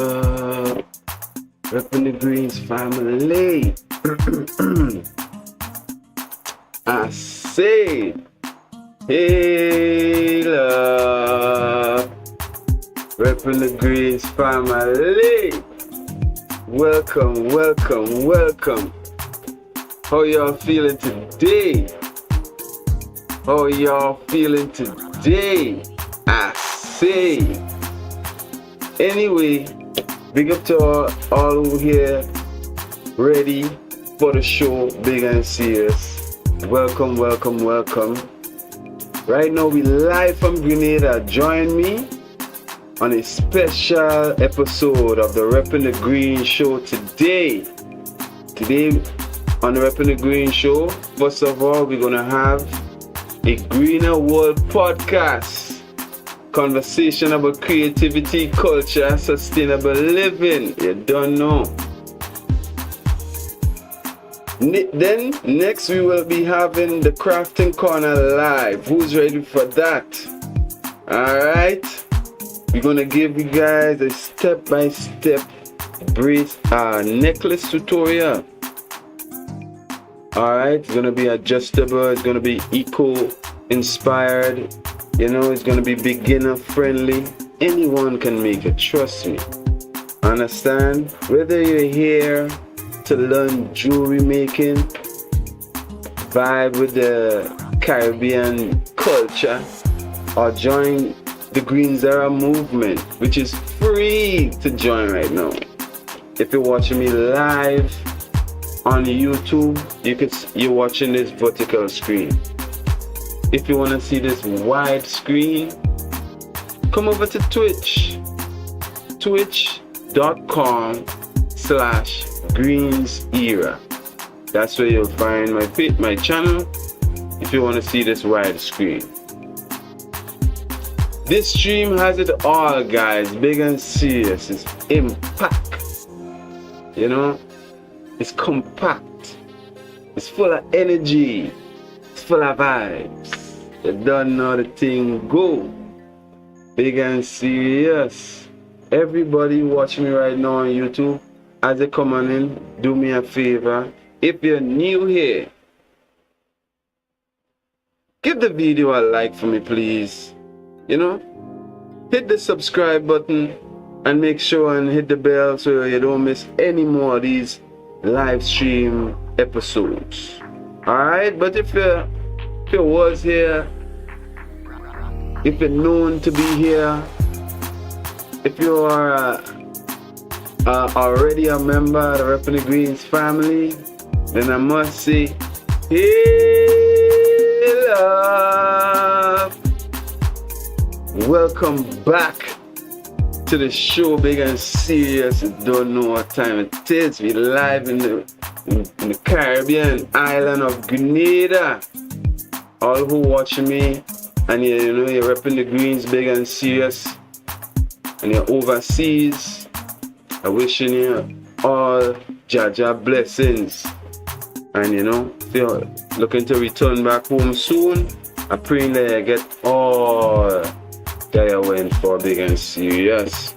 up? Reppin Da Greenz family. I say, hey love, Reppin Da Greenz family. Welcome, welcome, welcome. How y'all feeling today? How y'all feeling today? I say. Anyway, big up to all who here ready for the show, big and serious. Welcome, welcome, welcome. Right now we live from Grenada. Join me on a special episode of the Reppin Da Greenz Show today. Today on the Reppin Da Greenz Show, first of all, we're gonna have a greener world podcast. Conversation about creativity, culture, sustainable living. You don't know. Then next we will be having the Crafting Corner live. Who's ready for that? Alright. We're gonna give you guys a step-by-step necklace tutorial. Alright, it's gonna be adjustable, it's gonna be eco-inspired. You know, it's gonna be beginner friendly. Anyone can make it, trust me. Understand? Whether you're here to learn jewelry making, vibe with the Caribbean culture, or join the Greenz Era movement, which is free to join right now. If you're watching me live on YouTube, you're watching this vertical screen. If you want to see this wide screen, come over to Twitch. Twitch.com/GreenzEra. That's where you'll find my channel if you want to see this wide screen. This stream has it all, guys. Big and serious. It's impact. You know? It's compact. It's full of energy. It's full of vibes. You don't know the thing go. Big and serious. Everybody watching me right now on YouTube, as they come on in, do me a favor. If you're new here, give the video a like for me, please. You know, hit the subscribe button and make sure and hit the bell so you don't miss any more of these live stream episodes. Alright, but if you was here, if you're known to be here, if you are already a member of the Reppin Da Greenz family, then I must say, hey love, welcome back to the show, big and serious. You don't know what time it is. We live in the Caribbean island of Grenada. All who watching me and you know you're Reppin Da Greenz, big and serious, and you're overseas, I wishing you all Jaja blessings. And you know, if you're looking to return back home soon, I pray that you get all that you went for, big and serious.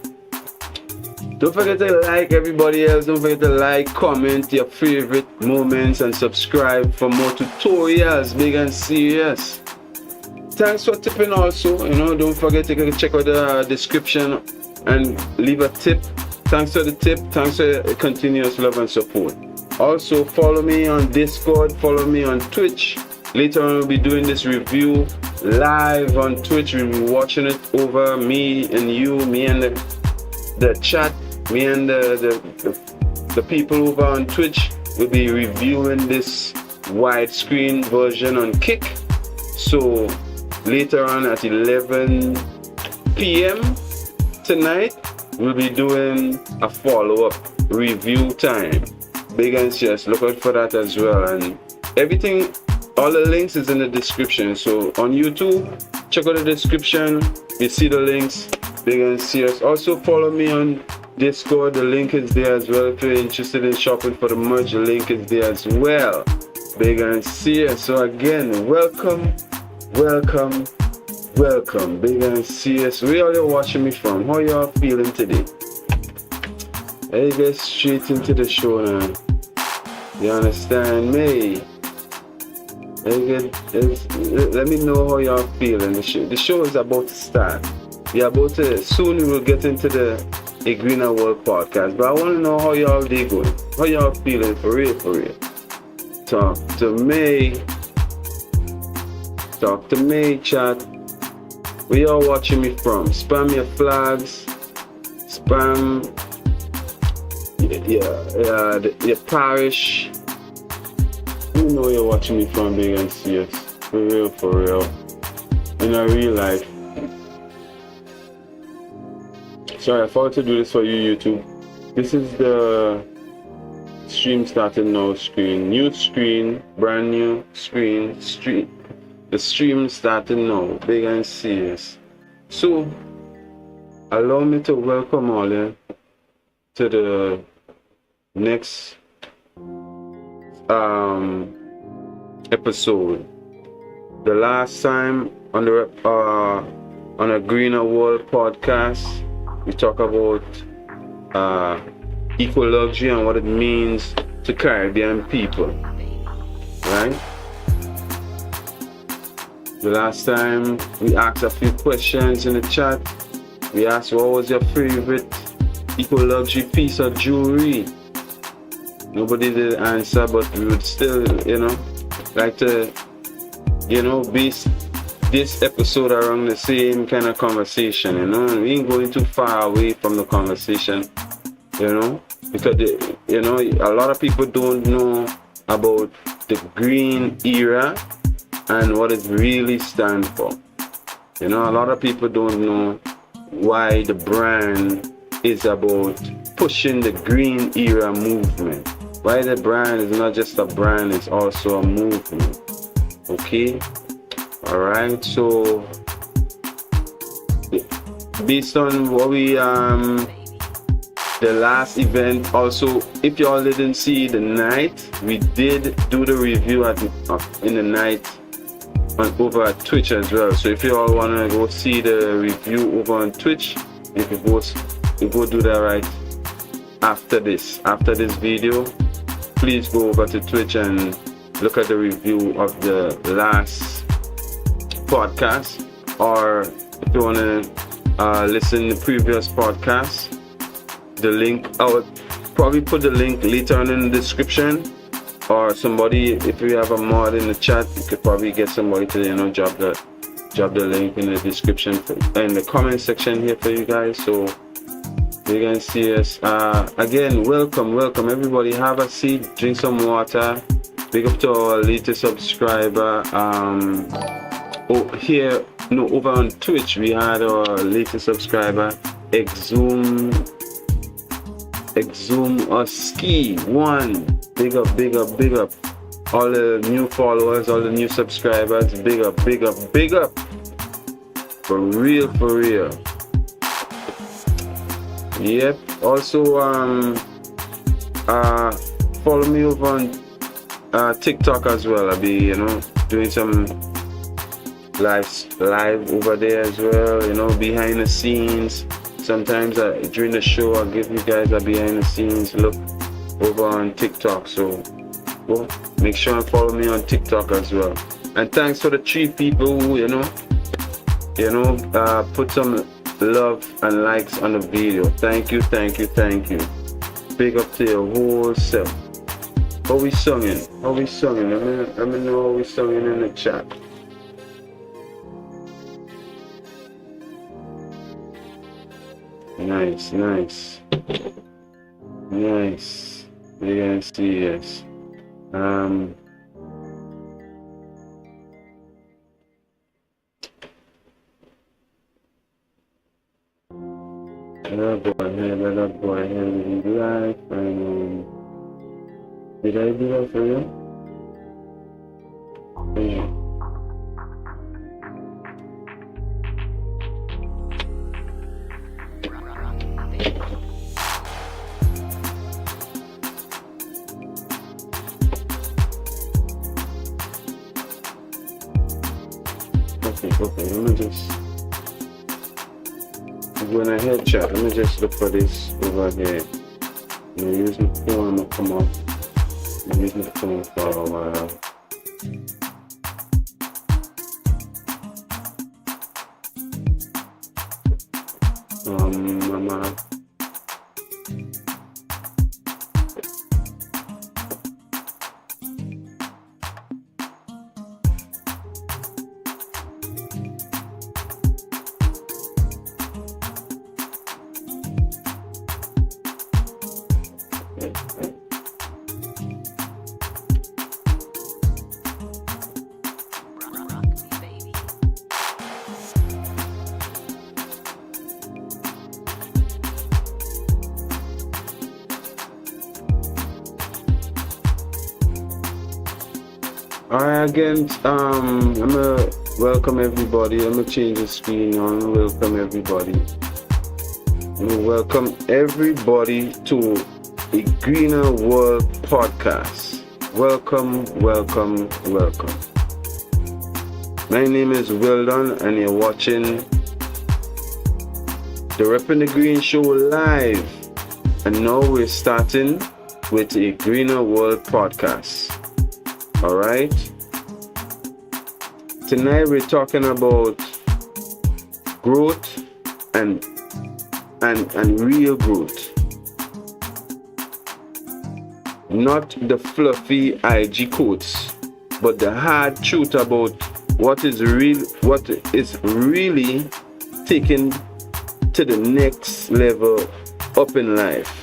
Don't forget to like everybody else. Don't forget to like, comment your favorite moments, and subscribe for more tutorials, big and serious. Thanks for tipping also. You know, don't forget to check out the description and leave a tip. Thanks for the tip. Thanks for the continuous love and support. Also, follow me on Discord. Follow me on Twitch. Later on, we'll be doing this review live on Twitch. We'll be watching it over me and you, me and the chat, me and the people over on Twitch. We'll be reviewing this widescreen version on Kick. So later on at 11 p.m. tonight, we'll be doing a follow-up review time. Big and serious. Look out for that as well. And everything, all the links is in the description. So on YouTube, check out the description. You see the links. Big and serious. Also follow me on Discord. The link is there as well. If you're interested in shopping for the merch, the link is there as well. Big and serious. So again, welcome, welcome, welcome. Big and serious. Where are you watching me from? How y'all feeling today? I get straight into the show now. You understand me? Let me know how y'all feeling. The show is about to start. Soon we will get into the A Greener World podcast. But I want to know how y'all day going. How y'all feeling for real, for real. Talk to me. Talk to me, chat. Where y'all watching me from? Spam your flags. Spam your parish. You know you're watching me from big and serious. For real, for real. In a real life. Sorry, I forgot to do this for you, YouTube. This is the stream starting now screen. New screen, brand new screen, stream. The stream starting now, big and serious. So, allow me to welcome all you to the next episode. The last time on the on a Greener World podcast, we talk about eco-luxury and what it means to Caribbean people, right? The last time we asked a few questions in the chat. We asked what was your favorite eco-luxury piece of jewelry. Nobody did answer, but we would still, like to, base this episode around the same kind of conversation, We ain't going too far away from the conversation, because, a lot of people don't know about the green era and what it really stands for. A lot of people don't know why the brand is about pushing the green era movement. Why the brand is not just a brand, it's also a movement. Okay? Alright, so based on what we the last event, also if y'all didn't see the night, we did do the review in the night over at Twitch as well. So if you all wanna go see the review over on Twitch, you go do that right after this video. Please go over to Twitch and look at the review of the last podcast, or if you wanna listen to the previous podcast, the link, I would probably put the link later on in the description, or somebody, if you have a mod in the chat, you could probably get somebody to drop the link in the description in the comment section here for you guys, so you can see us. Again, welcome everybody. Have a seat, drink some water. Big up to our latest subscriber. Over on Twitch we had our latest subscriber, Exum Ski 1. Big up. All the new followers, all the new subscribers, big up. For real. Yep. Also, follow me over on TikTok as well. I'll be, doing some live over there as well. Behind the scenes. Sometimes during the show, I'll give you guys a behind the scenes look over on TikTok. So, well, make sure and follow me on TikTok as well. And thanks for the 3 people who, put some love and likes on the video. Thank you. Big up to your whole self. How we singing? Let me know how we singing in the chat. Nice. You can see yes. Let us go ahead and live. And did I do that for you? Yeah. Okay, let me just when I head chat, let me just look for this over here. I'm using the phone, I'm come up. I'm using the phone for a while. Mama. Alright, again, I'm gonna welcome everybody. I'm gonna change the screen on. Welcome everybody. I'm gonna welcome everybody to a Greener World podcast. Welcome, welcome, welcome. My name is Weldon, and you're watching the Reppin Da Greenz Show live. And now we're starting with a Greener World podcast. Alright, tonight we're talking about growth and real growth, not the fluffy IG quotes, but the hard truth about what is really taken to the next level up in life.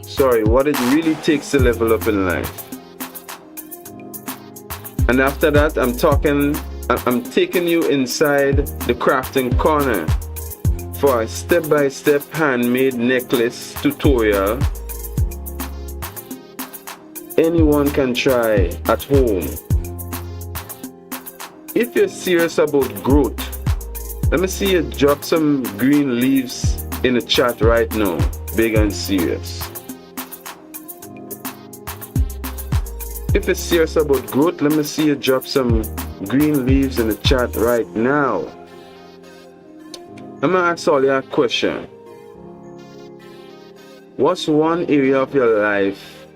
Sorry, what it really takes to level up in life. And after that, I'm taking you inside the crafting corner for a step-by-step handmade necklace tutorial anyone can try at home. If you're serious about growth, let me see you drop some green leaves in the chat right now, big and serious. If you're serious about growth, let me see you drop some green leaves in the chat right now. I'm gonna ask all you a question. What's one area of your life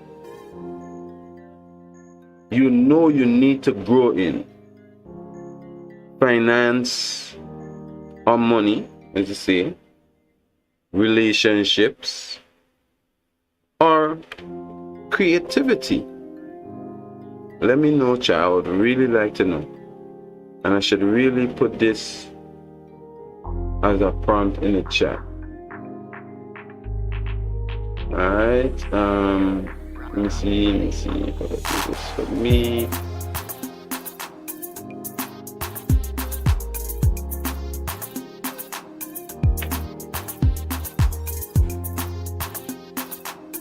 you know you need to grow in? Finance or money, as you say, relationships, or creativity? Let me know, child. I would really like to know. And I should really put this as a prompt in the chat. Alright. Let me see if I can do this for me.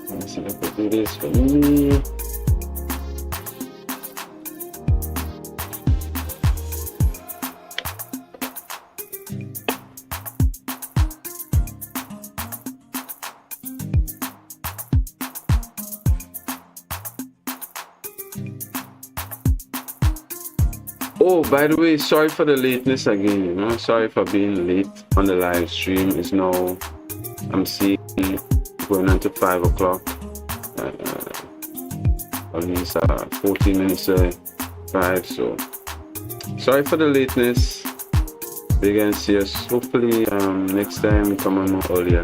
Let me see if I can do this for me. Oh, by the way, sorry for the lateness again, sorry for being late on the live stream. It's now, I'm seeing, going on to 5 o'clock, at least 14 minutes to 5, so sorry for the lateness, big and serious. Hopefully next time come on more earlier.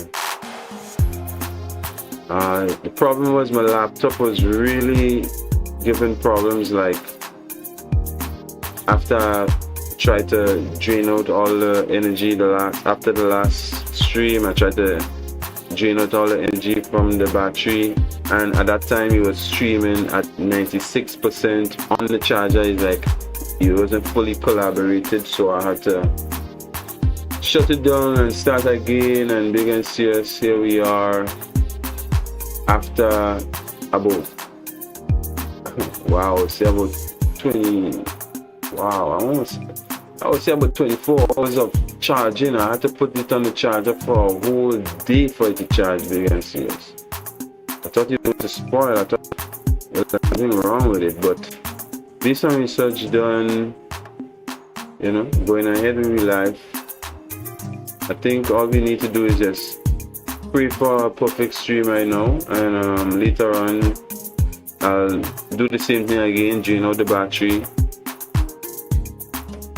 The problem was my laptop was really giving problems, like after I tried to drain out all the energy after the last stream, I tried to drain out all the energy from the battery, and at that time it was streaming at 96% on the charger. It's like it wasn't fully collaborated, so I had to shut it down and start again. And big and serious, here we are after about wow, say about 20. Wow, I would say about 24 hours of charging. I had to put it on the charger for a whole day for it to charge, big and serious. I thought it was spoiled. I thought there was nothing wrong with it, but based on research done, going ahead with my life, I think all we need to do is just pray for a perfect stream right now, and later on I'll do the same thing again, drain out the battery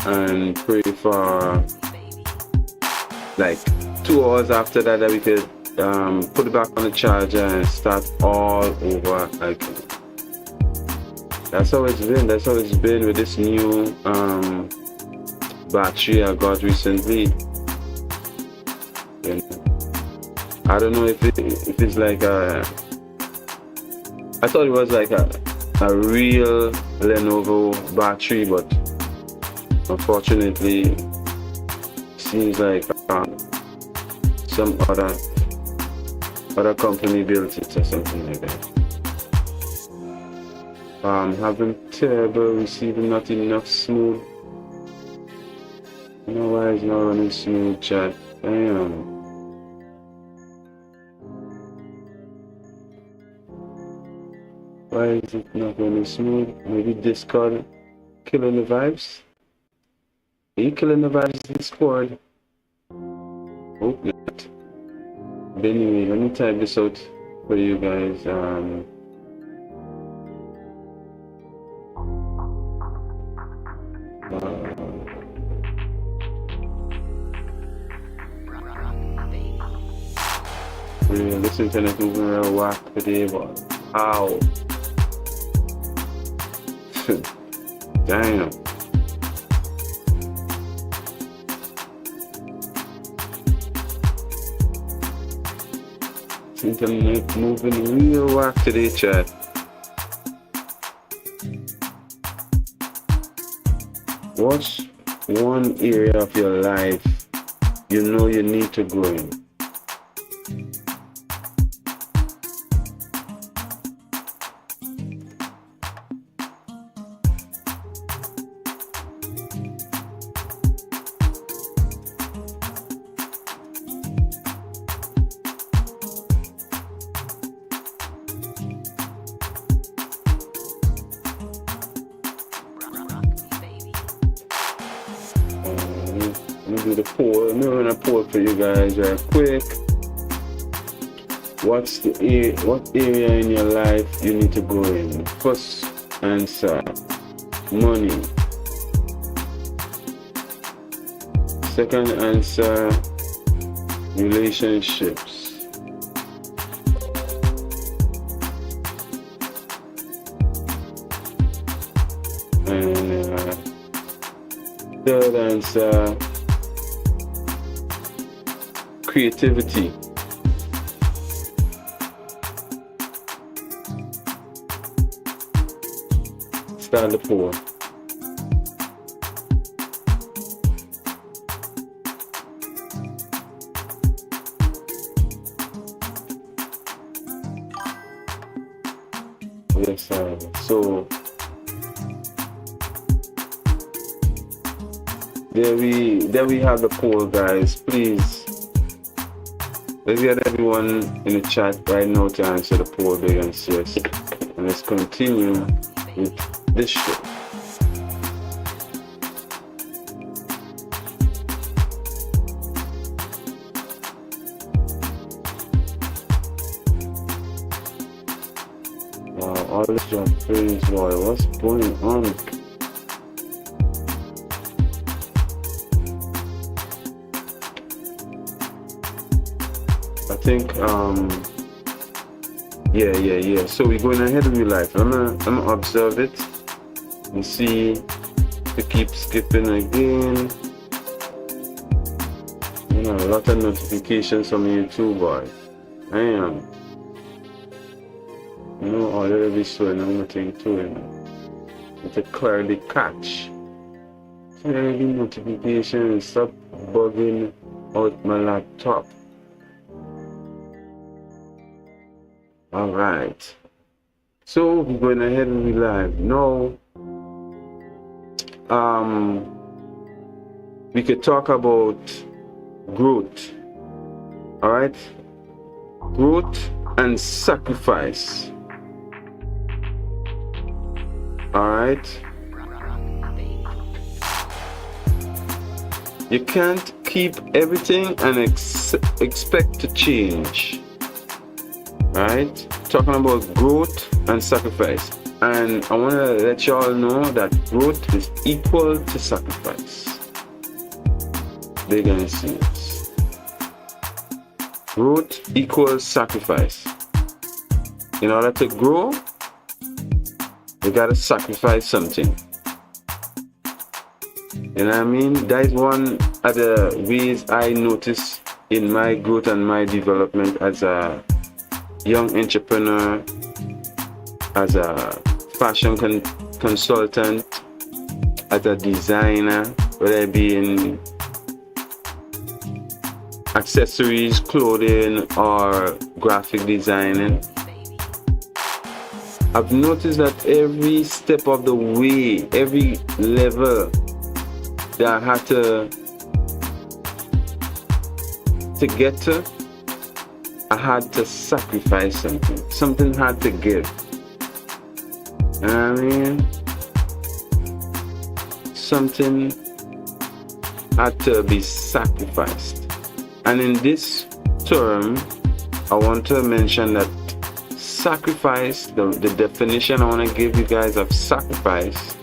and pray for like 2 hours after that we could put it back on the charger and start all over again. That's how it's been. That's how it's been with this new battery I got recently. And I don't know if it's like I thought it was like a real Lenovo battery, but unfortunately seems like some other company built it or something like that. Having terrible receiving, not enough smooth. I don't know why it's not running smooth, chat. Damn. Why is it not running smooth? Maybe Discord killing the vibes? Are you killing the vibes in Discord? Hope not. But anyway, let me type this out for you guys. This internet moving real whack today, but how? Damn. This internet moving real whack today, chat. What's one area of your life you know you need to grow in? For you guys right quick. What area in your life you need to grow in? First answer, money. Second answer, relationships. And third answer, creativity. Start the poll. Yes, sir. So there we have the poll, guys. Please. Let's get everyone in the chat right now to answer the poll, big and serious. And let's continue with this show. Wow, all this job praise, boy. What's going on? I think yeah. So we're going ahead with life. I'm gonna observe it and see if it keeps skipping again. You know, a lot of notifications from YouTube, boy. I am. You know, all of this showing nothing to it. It's a clearly catch. Clearly notifications stop bugging out my laptop. Alright, so we're going ahead and we live now. We could talk about growth. Alright, growth and sacrifice. Alright, You can't keep everything and expect to change. Right? Talking about growth and sacrifice. And I want to let y'all know that growth is equal to sacrifice. Big and serious. Growth equals sacrifice. In order to grow, you gotta sacrifice something. You know what I mean? That is one of the ways I notice in my growth and my development as a young entrepreneur, as a fashion consultant, as a designer, whether it be in accessories, clothing, or graphic designing. I've noticed that every step of the way, every level that I had to get to, I had to sacrifice something. Something had to give. You know what I mean? Something had to be sacrificed. And in this term, I want to mention that sacrifice, the definition I want to give you guys of sacrifice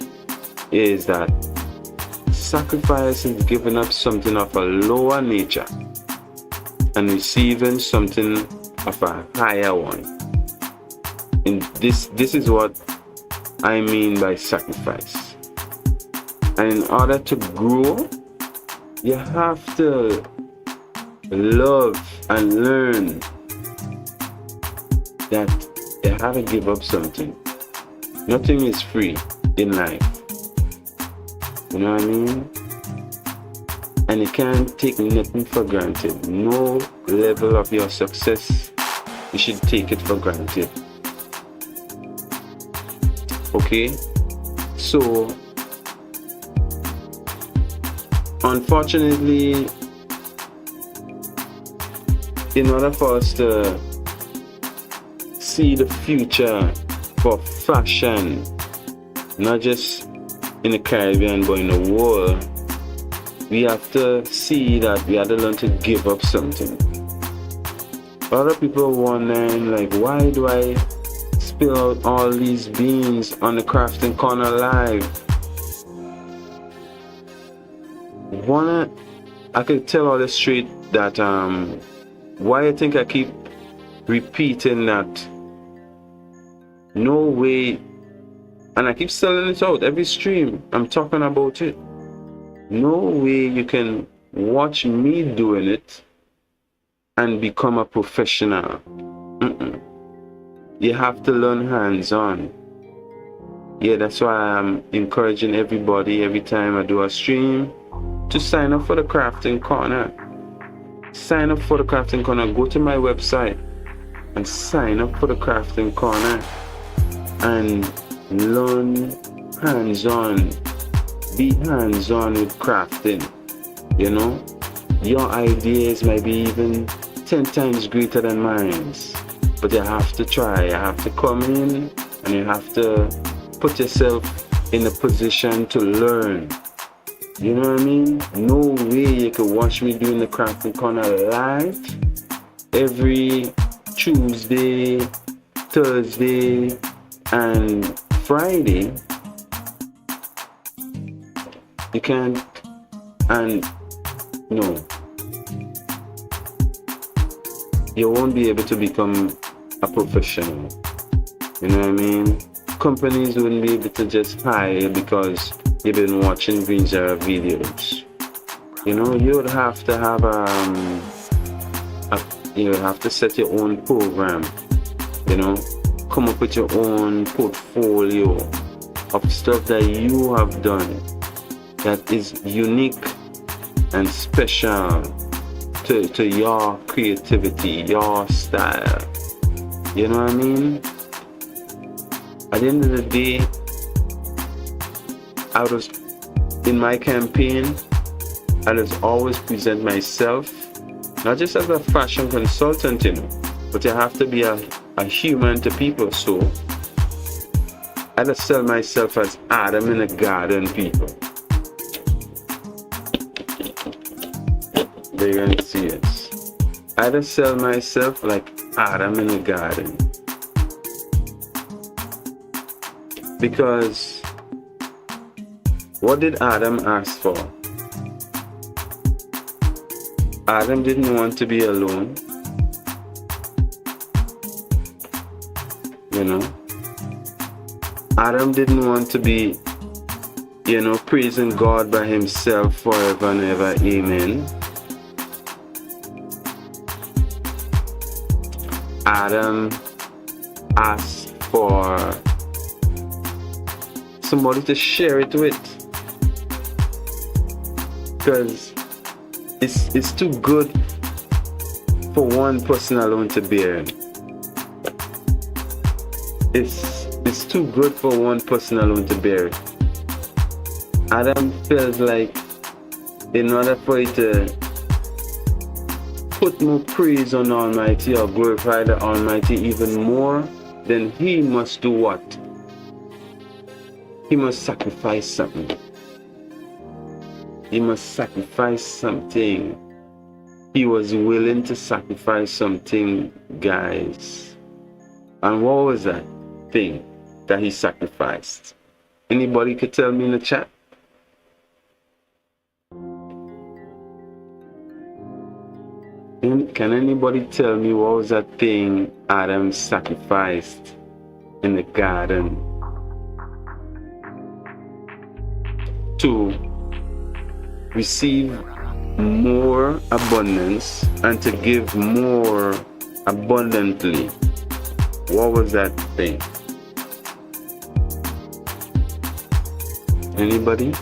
is that sacrifice is giving up something of a lower nature and receiving something of a higher one. And this is what I mean by sacrifice. And in order to grow, you have to love and learn that you have to give up something. Nothing is free in life. You know what I mean? And you can't take nothing for granted. No level of your success, you should take it for granted. Okay? So, unfortunately, in order for us to see the future for fashion, not just in the Caribbean but in the world, we have to see that we have to learn to give up something. A lot of people wondering, like, why do I spill out all these beans on the Crafting Corner Live? I could tell all the straight that why I think I keep repeating that. No way, and I keep selling it out every stream. I'm talking about it. No way you can watch me doing it and become a professional. You have to learn hands-on. Yeah, that's why I'm encouraging everybody every time I do a stream to sign up for the Crafting Corner. Sign up for the Crafting Corner. Go to my website and sign up for the Crafting Corner and learn hands-on. Be hands-on with crafting. You know, your ideas might be even 10 times greater than mine, but you have to try. You have to come in and you have to put yourself in a position to learn. You know what I mean? No way you can watch me doing the Crafting Corner live every Tuesday, Thursday, and Friday. You can't, and no, you won't be able to become a professional. You know what I mean? Companies wouldn't be able to just hire because you've been watching Greenz videos. You know, you would have to have you would have to set your own program. You know, come up with your own portfolio of stuff that you have done that is unique and special to your creativity, your style. You know what I mean? At the end of the day, I was in my campaign, I just always present myself not just as a fashion consultant, you know, but you have to be a human to people. So I just sell myself as Adam in the garden, people. big and serious. I just sell myself like Adam in the garden. Because what did Adam ask for? Adam didn't want to be alone. You know? Adam didn't want to be, praising God by himself forever and ever. Amen. Adam asked for somebody to share it with. Because it's too good for one person alone to bear. It's too good for one person alone to bear it. Adam feels like in order for it to put more praise on the Almighty or glorify the Almighty even more, then he must do what? He must sacrifice something. He must sacrifice something. He was willing to sacrifice something, guys. And what was that thing that he sacrificed? Anybody could tell me in the chat? Can anybody tell me what was that thing Adam sacrificed in the garden to receive more abundance and to give more abundantly? What was that thing? Anybody?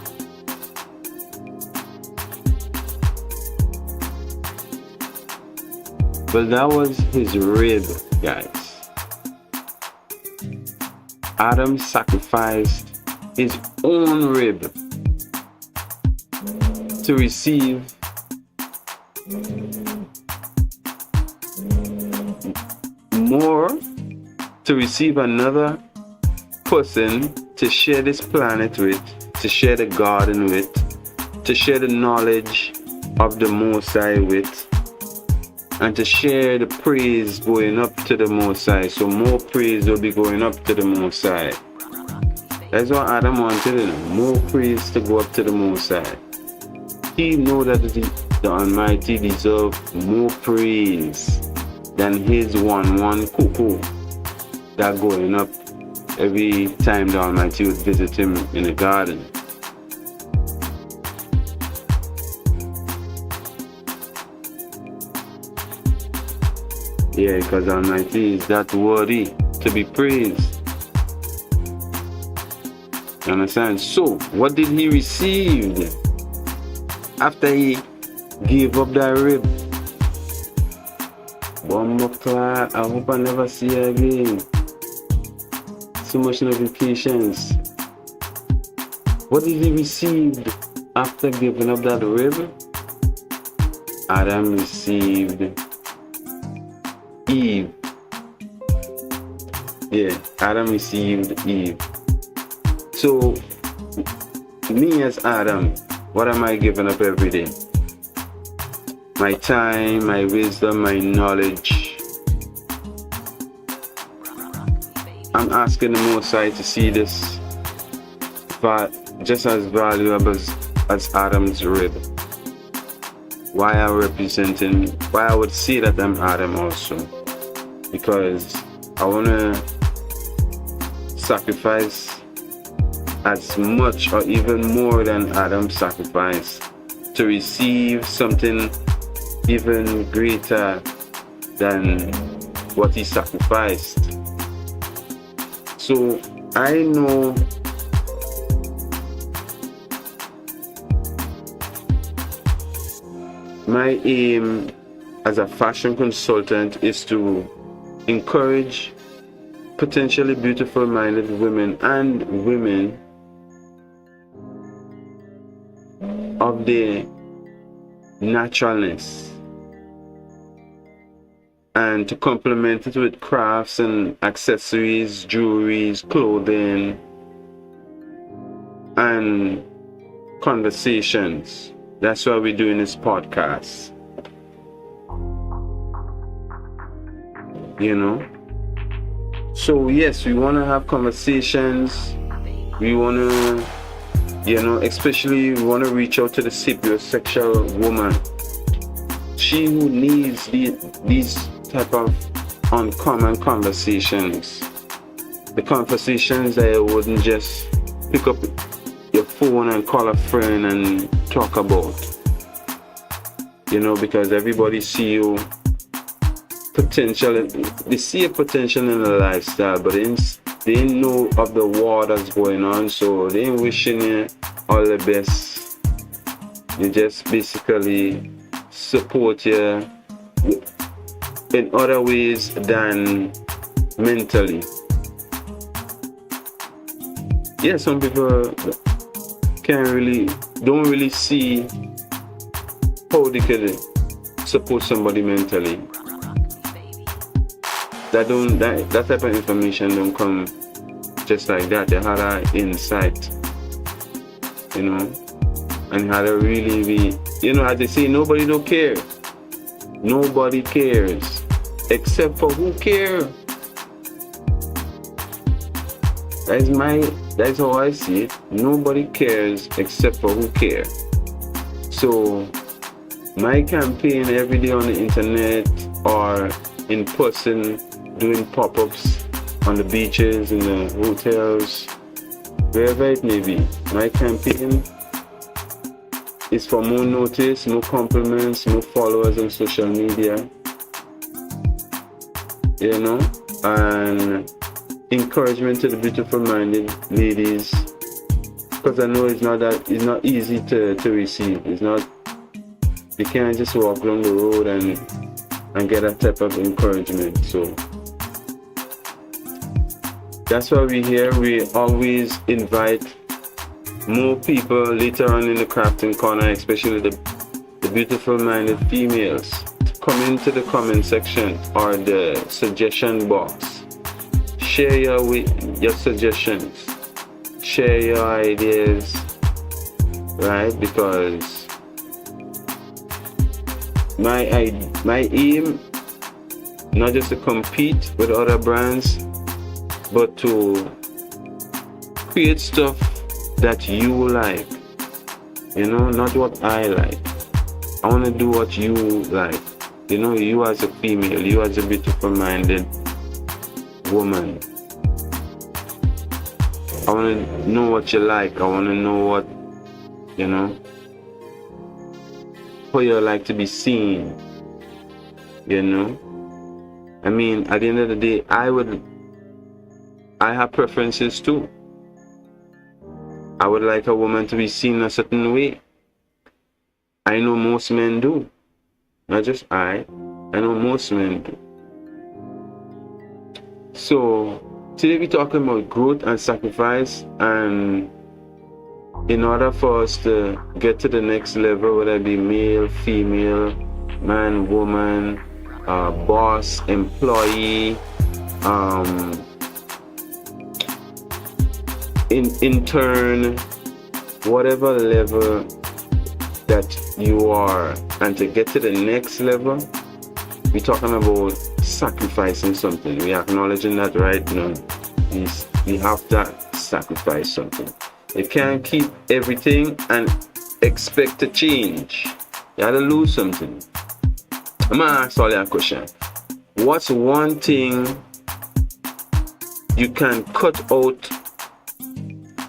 Well, that was his rib, guys. Adam sacrificed his own rib to receive more, to receive another person to share this planet with, to share the garden with, to share the knowledge of the Most High with, and to share the praise going up to the Most High. So more praise will be going up to the Most High. That's what Adam wanted, more praise to go up to the Most High. He knew that the Almighty deserved more praise than his one cuckoo that going up every time the Almighty would visit him in the garden. Yeah, because Almighty is that worthy to be praised. You understand? So, what did he receive after he gave up that rib? Bomboclat, I hope I never see her again. So much notifications. What did he receive after giving up that rib? Adam received Eve. Yeah, Adam received Eve. So, me as Adam, what am I giving up every day? My time, my wisdom, my knowledge. I'm asking the Most High to see this just as valuable as Adam's rib. Why I would say that I'm Adam also. Because I want to sacrifice as much or even more than Adam sacrificed to receive something even greater than what he sacrificed. So I know my aim as a fashion consultant is to encourage potentially beautiful minded women and women of their naturalness, and to complement it with crafts and accessories, jewelries, clothing, and conversations. That's why we're doing this podcast. you know. So yes, we want to have conversations. We want to, you know, especially we want to reach out to the sapiosexual woman. She who needs these type of uncommon conversations. The conversations that you wouldn't just pick up your phone and call a friend and talk about. You know, because everybody see you potential, they see a potential in the lifestyle, but they ain't know of the war that's going on, so they ain't wishing you all the best. They just basically support you in other ways than mentally. Yeah, some people don't really see how they could support somebody mentally. That type of information don't come just like that. They had an insight, you know, and how to really be, you know, as they say, nobody don't care. Nobody cares, except for who cares. That's how I see it. Nobody cares except for who cares. So my campaign every day on the internet or in person, doing pop-ups on the beaches, in the hotels, wherever it may be. My campaign is for more notice, more compliments, more followers on social media, you know, and encouragement to the beautiful minded ladies, because I know it's not easy to receive. It's not, you can't just walk along the road and get that type of encouragement. So that's why we're here. We always invite more people later on in the crafting corner, especially the beautiful minded females, to come into the comment section or the suggestion box. Share your suggestions, share your ideas, right? Because my aim, not just to compete with other brands, but to create stuff that you like, you know, not what I like. I want to do what you like, you know, you as a female, you as a beautiful minded woman. I want to know what you like. I want to know what, you know, how you like to be seen, you know. I mean, at the end of the day, I have preferences too. I would like a woman to be seen a certain way. I know most men do. Not just I know most men do. So today we're talking about growth and sacrifice, and in order for us to get to the next level, whether it be male, female, man, woman, boss, employee, intern, whatever level that you are, and to get to the next level, we're talking about sacrificing something. We're acknowledging that right now. We have to sacrifice something. You can't keep everything and expect to change. You gotta lose something. I'm gonna ask all you a question. What's one thing you can cut out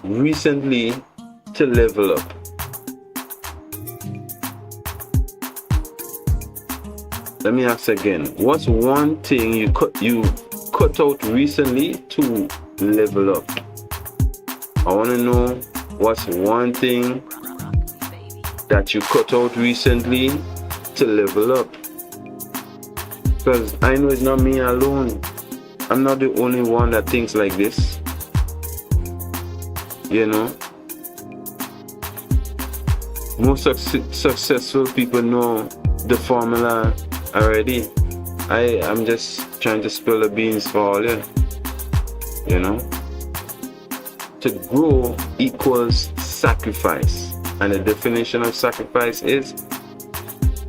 recently to level up? Let me ask again. What's one thing you cut out recently to level up? I want to know what's one thing that you cut out recently to level up. Because I know it's not me alone. I'm not the only one that thinks like this. You know, most successful people know the formula already. I'm just trying to spill the beans for all you. You know, to grow equals sacrifice, and the definition of sacrifice is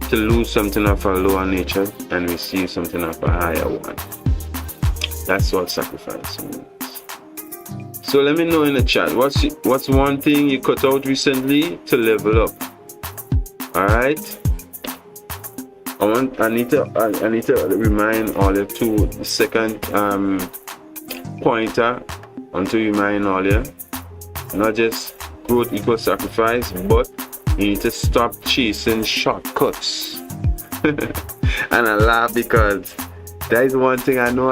to lose something of a lower nature and receive something of a higher one. That's what sacrifice means. So let me know in the chat, what's one thing you cut out recently to level up? Alright? I need to remind all of you the second pointer. I want to remind all you, not just growth equals sacrifice, but you need to stop chasing shortcuts. And I laugh because that is one thing I know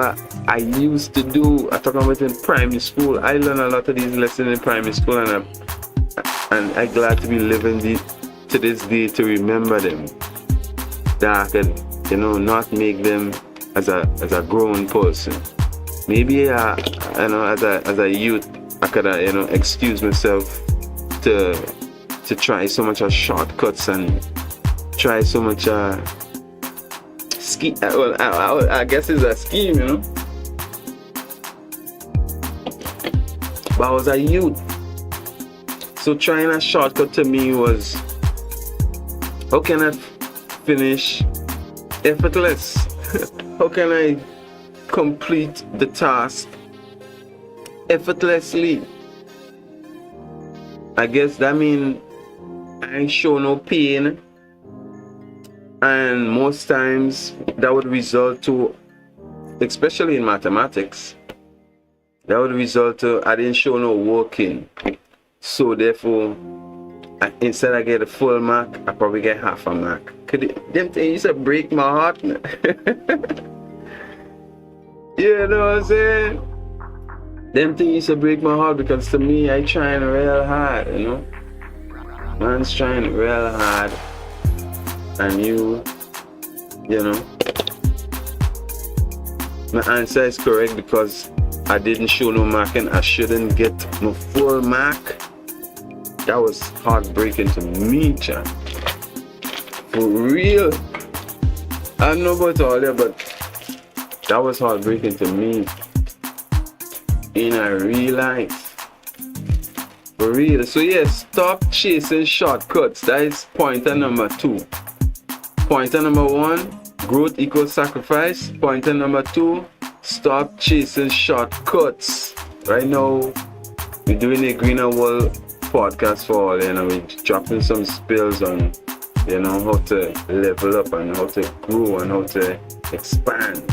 I used to do. I talk about in primary school. I learned a lot of these lessons in primary school, and I'm glad to be living to this day to remember them. That I could, not make them as a grown person. Maybe as a youth, I could excuse myself to try so much of shortcuts and try so much scheme. Well, I guess it's a scheme, But I was a youth, so trying a shortcut to me was, how can I finish effortless? How can I complete the task effortlessly? I guess that means I ain't show no pain, and most times that would result to, especially in mathematics, that would result to I didn't show no working. So therefore, instead I get a full mark, I probably get half a mark. Them things used to break my heart. You know what I'm saying? Them things used to break my heart because to me, I trying real hard, Man's trying real hard, and you know. My answer is correct because I didn't show no mark and I shouldn't get no full mark. That was heartbreaking to me, chan. For real. I don't know about all that, but that was heartbreaking to me. In a real life. For real. So yeah, stop chasing shortcuts. That is pointer number 2. Pointer number 1, growth equals sacrifice. Pointer number 2, stop chasing shortcuts. Right now, we're doing a greener world podcast for all, we're dropping some spills on, how to level up and how to grow and how to expand,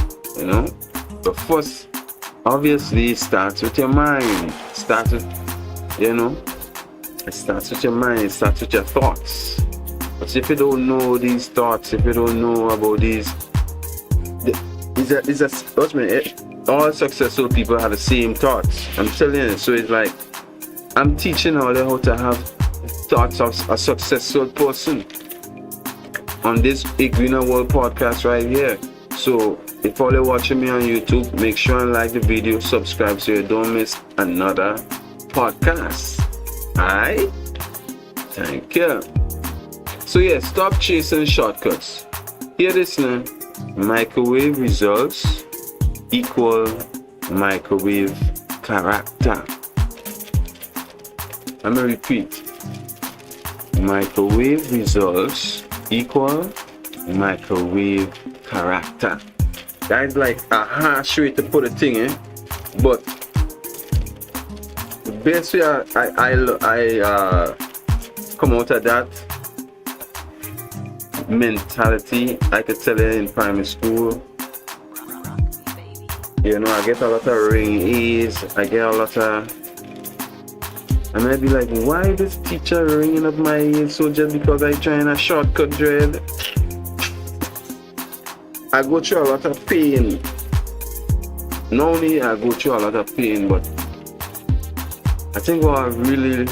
But first, obviously, it starts with your mind. It starts with your mind, it starts with your thoughts. But if you don't know these thoughts, if you don't know about these, all successful people have the same thoughts. I'm telling you. So it's like, I'm teaching all you how to have thoughts of a successful person on this A Greener World podcast right here. So if all you're watching me on YouTube, make sure and like the video, subscribe so you don't miss another podcast. Alright? Thank you. So yeah, stop chasing shortcuts. Hear this now. Microwave results equal microwave character. I'm gonna repeat. Microwave results equal microwave character. That's like a harsh way to put a thing in, but the best way I come out of that mentality, I could tell you in primary school. I get a lot of ring A's. I get a lot of, and I'd be like, why this teacher ringing up my ears? So just because I trying a shortcut dread? I go through a lot of pain. Not only I go through a lot of pain, but I think what I really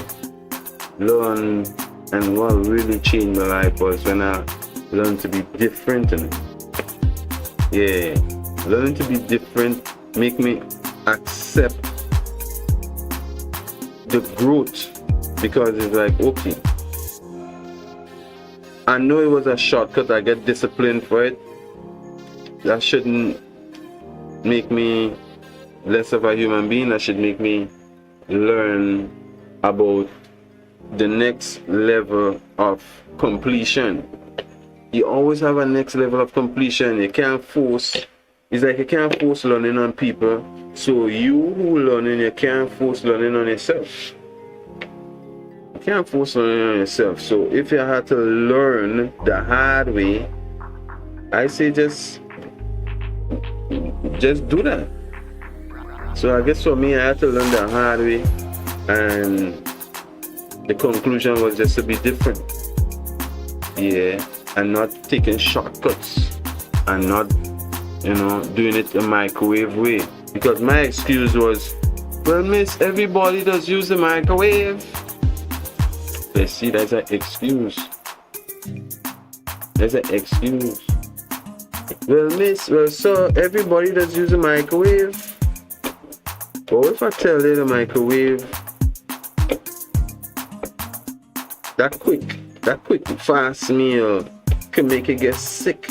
learned and what really changed my life was when I learned to be different. Learning to be different make me accept the growth, because it's like, okay, I know it was a shortcut, I get disciplined for it. That shouldn't make me less of a human being. That should make me learn about the next level of completion. You always have a next level of completion. You can't force It's like you can't force learning on people. So you who learning, you can't force learning on yourself. You can't force learning on yourself. So if you had to learn the hard way, I say just do that. So I guess for me, I had to learn the hard way, and the conclusion was just to be different. Yeah, and not taking shortcuts and not, doing it the microwave way. Because my excuse was, well, miss, everybody does use the microwave. They see that's an excuse. That's an excuse. Well, miss, well, sir, everybody does use the microwave. But if I tell you the microwave, that quick, fast meal can make you get sick.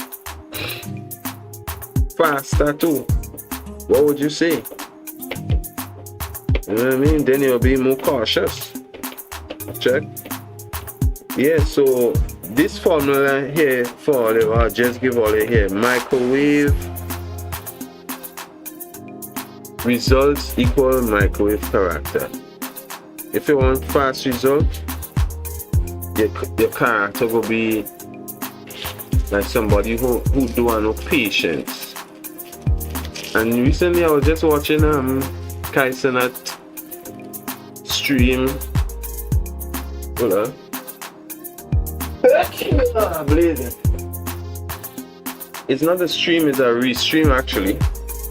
Faster too. What would you say? You know what I mean? Then you'll be more cautious. Check. Yeah, so this formula here for all of I'll just give all of here. Microwave results equal microwave character. If you want fast result, your character will be like somebody who do have no patience. And recently I was just watching Kaisenat stream. Hold on. It's not a stream, it's a restream actually.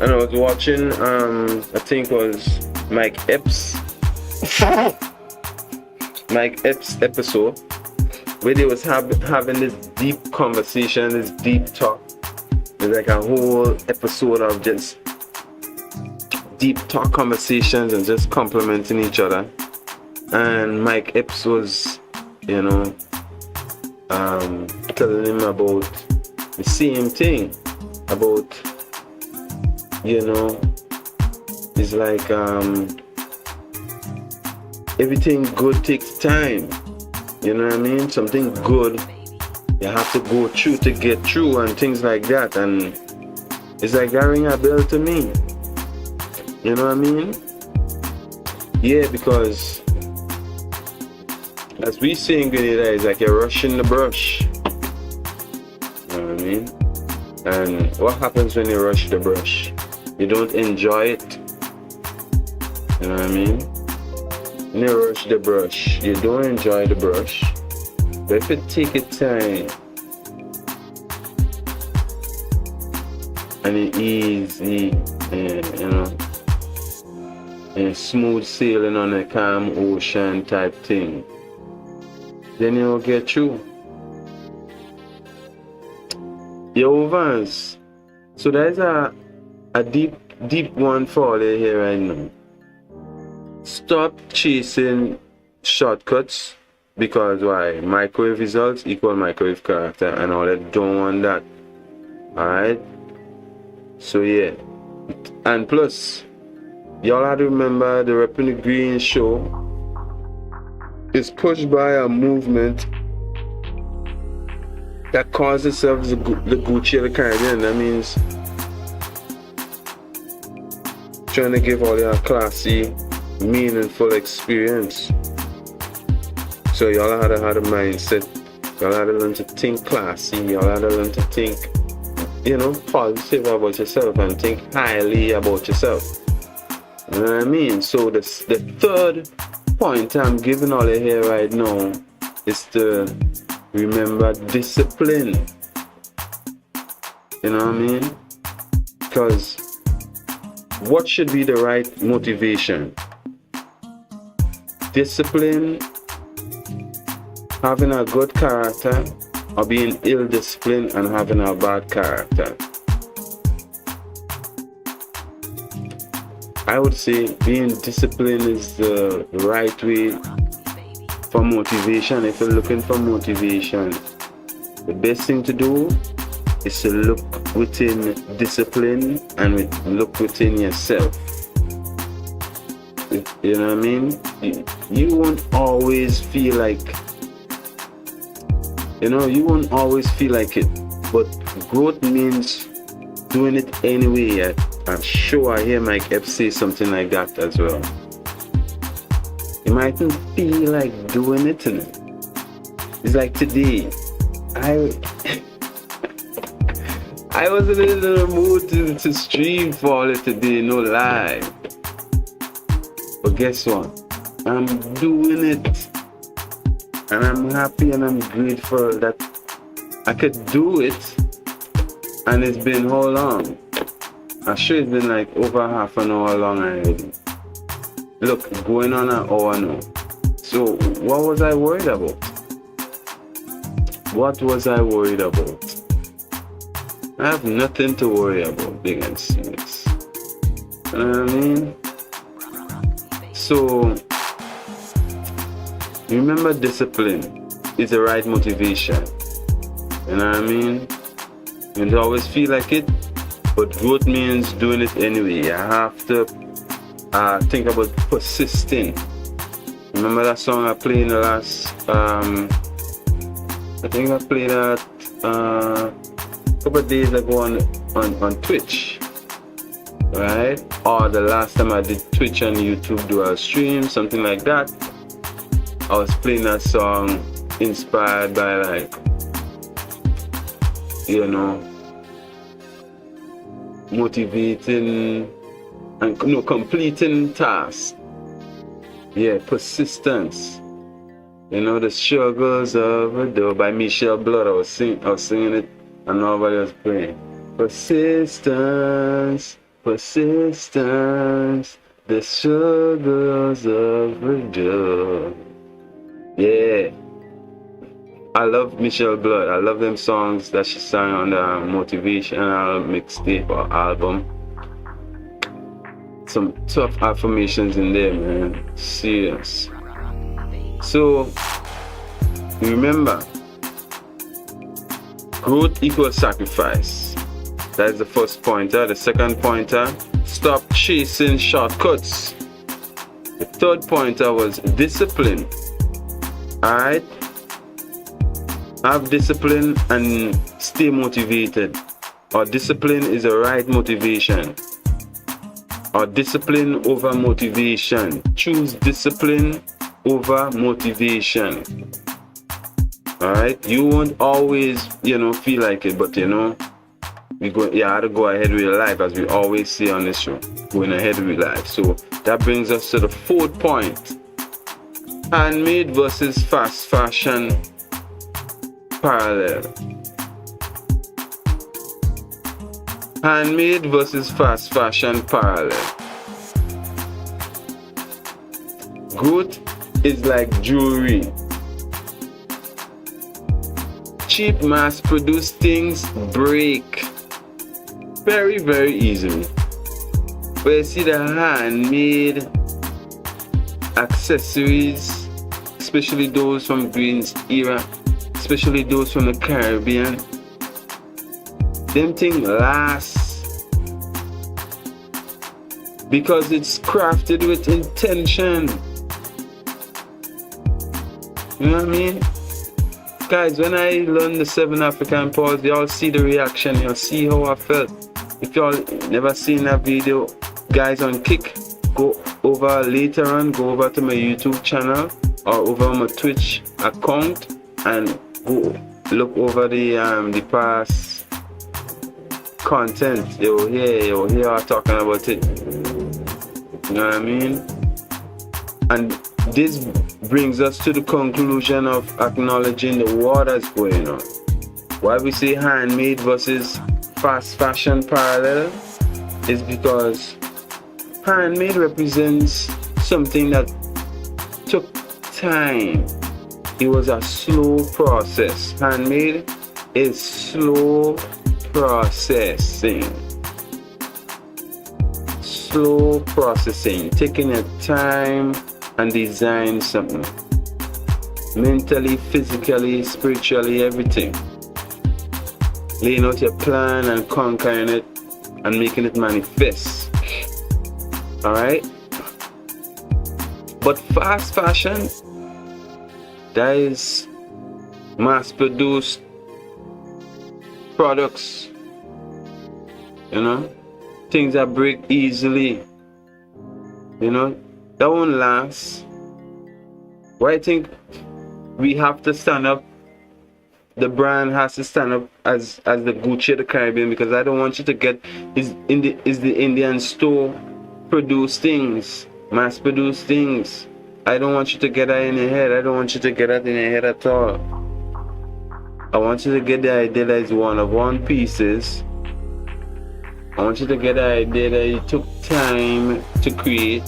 And I was watching I think it was Mike Epps episode where they was having this deep conversation, this deep talk. It's like a whole episode of just deep talk conversations and just complimenting each other. And Mike Epps was, telling him about the same thing. About, it's like everything good takes time. You know what I mean? Something good you have to go through to get through and things like that. And it's like that ring a bell to me. You know what I mean? Yeah, because as we say in Grenada, it's like you're rushing the brush. You know what I mean? And what happens when you rush the brush? You don't enjoy it. You know what I mean? When you rush the brush, you don't enjoy the brush. But if you take your time and it easy and and smooth sailing on a calm ocean type thing, then you'll get through. Yo, Vance. So there's a deep one for you here right now. Stop chasing shortcuts. Because why? Microwave results equal microwave character, and all that. Don't want that. Alright? So yeah. And plus, y'all have to remember the Reppin Da Greenz Show is pushed by a movement that calls itself the Gucci of the Caribbean. That means trying to give all y'all classy, meaningful experience. So y'all had to have a mindset. Y'all had to learn to think classy. Y'all had to learn to think, positive about yourself and think highly about yourself. You know what I mean? So the third point I'm giving all you here right now is to remember discipline. You know what I mean? Because what should be the right motivation? Discipline, having a good character, or being ill-disciplined and having a bad character? I would say being disciplined is the right way for motivation. If you're looking for motivation, the best thing to do is to look within discipline and look within yourself. You know what I mean? You won't always feel like, you won't always feel like it. But growth means doing it anyway. I'm sure I hear Mike Epps say something like that as well. You mightn't feel like doing it. It's like today, I wasn't in the mood to stream for it today, no lie. But guess what? I'm doing it. And I'm happy and I'm grateful that I could do it. And it's been how long? I'm sure it's been like over half an hour long already. Look, going on an hour now. So what was I worried about? What was I worried about? I have nothing to worry about, big and serious. You know what I mean? So, remember, discipline is the right motivation. You know what I mean? You don't always feel like it, but growth means doing it anyway. You have to think about persisting. Remember that song I played in the last, I think I played that a couple of days ago on Twitch, right? Or the last time I did Twitch and YouTube dual stream, something like that. I was playing that song inspired by, like, you know, motivating and completing tasks. Yeah, persistence. You know, the struggles of a door by Michelle Blood. I was singing it and nobody was playing. Persistence, persistence, the struggles of a door. Yeah, I love Michelle Blood. I love them songs that she sang on the motivational mixtape or album. Some tough affirmations in there, man. Serious. So, remember, growth equals sacrifice. That is the first pointer. The second pointer, stop chasing shortcuts. The third pointer was discipline. Alright? Have discipline and stay motivated. Or discipline is the right motivation. Or discipline over motivation. Choose discipline over motivation. Alright? You won't always, feel like it, but you have to go ahead with your life, as we always say on this show. Going ahead with life. So that brings us to the fourth point. Handmade versus fast fashion parallel. Handmade versus fast fashion parallel. Growth is like jewelry. Cheap mass-produced things break very, very easily. But you see the handmade accessories, especially those from Green's era, especially those from the Caribbean, them things last because it's crafted with intention. You know what I mean? Guys, when I learned the 7 African pause, y'all see the reaction, y'all see how I felt. If y'all never seen that video, guys on Kick, go over later on, go over to my YouTube channel or over my Twitch account and go look over the past content. You'll hear us talking about it. You know what I mean? And this brings us to the conclusion of acknowledging the war that's going on. Why we say handmade versus fast fashion parallel is because handmade represents something that took time. It was a slow process. Handmade is slow processing. Slow processing, taking your time and design something. Mentally, physically, spiritually, everything. Laying out your plan and conquering it and making it manifest. Alright? But fast fashion, that is mass-produced products. You You know, things that break easily. You know, that won't last. Why I think we have to stand up. The brand has to stand up as the Gucci of the Caribbean, because I don't want you to get is the Indian store produce things, mass produce things. I don't want you to get that in your head. I don't want you to get that in your head at all. I want you to get the idea that it's one of one pieces. I want you to get the idea that it took time to create.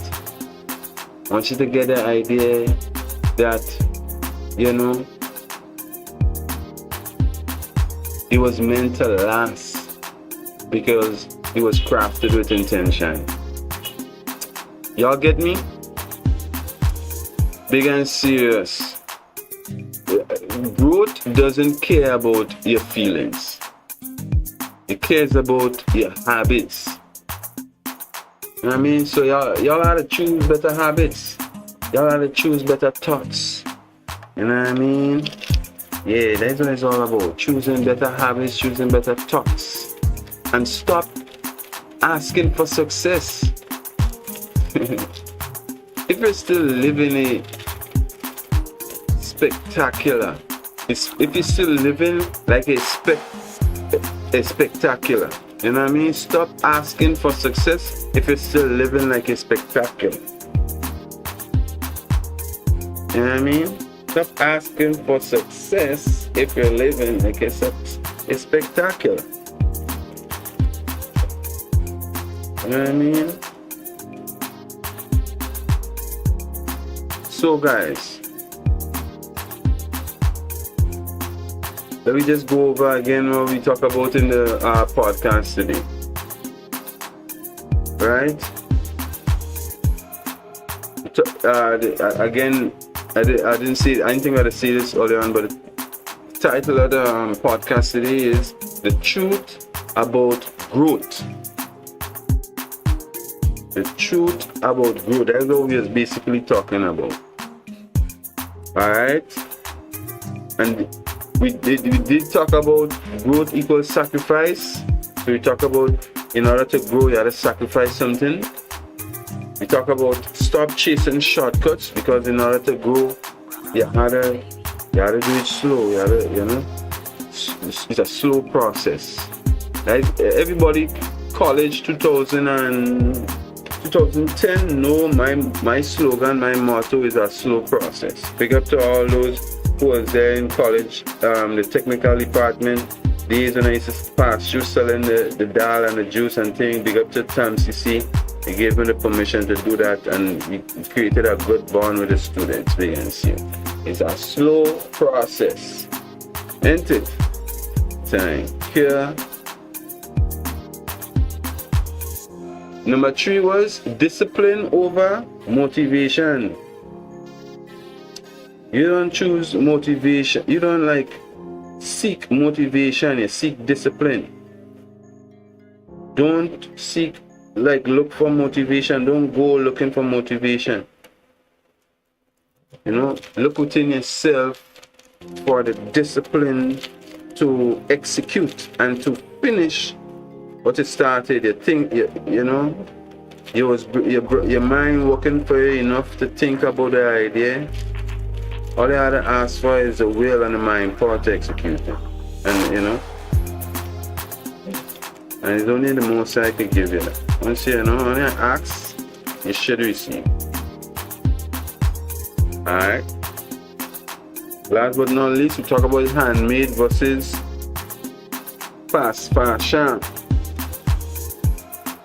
I want you to get the idea that, you know, it was meant to last because it was crafted with intention. Y'all get me? Big and serious. Growth doesn't care about your feelings. It cares about your habits. You know what I mean? So y'all gotta choose better habits. Y'all gotta choose better thoughts. You know what I mean? Yeah, that's what it's all about. Choosing better habits, choosing better thoughts. And stop asking for success. If you're still living a spectacular, if you're still living like a spectacular, you know what I mean? Stop asking for success if you're still living like a spectacular. You know what I mean? Stop asking for success if you're living like a spectacular. You know what I mean? So guys, let me just go over again what we talk about in the podcast today. Right? Again, I didn't think I had to say this earlier on, but the title of the podcast today is The Truth About Growth. The truth about growth. That's what we are basically talking about. Alright? And we did talk about growth equals sacrifice. So we talk about in order to grow, you have to sacrifice something. We talk about stop chasing shortcuts, because in order to grow, you have to do it slow. It's a slow process. Right? Everybody, college 2010, no, my slogan, my motto is a slow process. Big up to all those who was there in college, the technical department, days when I used to pass through selling the dal and the juice and things. Big up to Tam CC. He gave me the permission to do that, and we created a good bond with the students. We can see it's a slow process, ain't it? Thank you. Number 3 was discipline over motivation. You don't choose motivation. You don't seek motivation. You seek discipline. Don't seek look for motivation. Don't go looking for motivation. You know, look within yourself for the discipline to execute and to finish what it started. You think, you know, your mind working for you enough to think about the idea. All you have to ask for is the will and the mind power to execute it. And you know, and it's only the most I can give you that. Once you know, when you ask, you should receive. Alright. Last but not least, we talk about handmade versus fast fashion.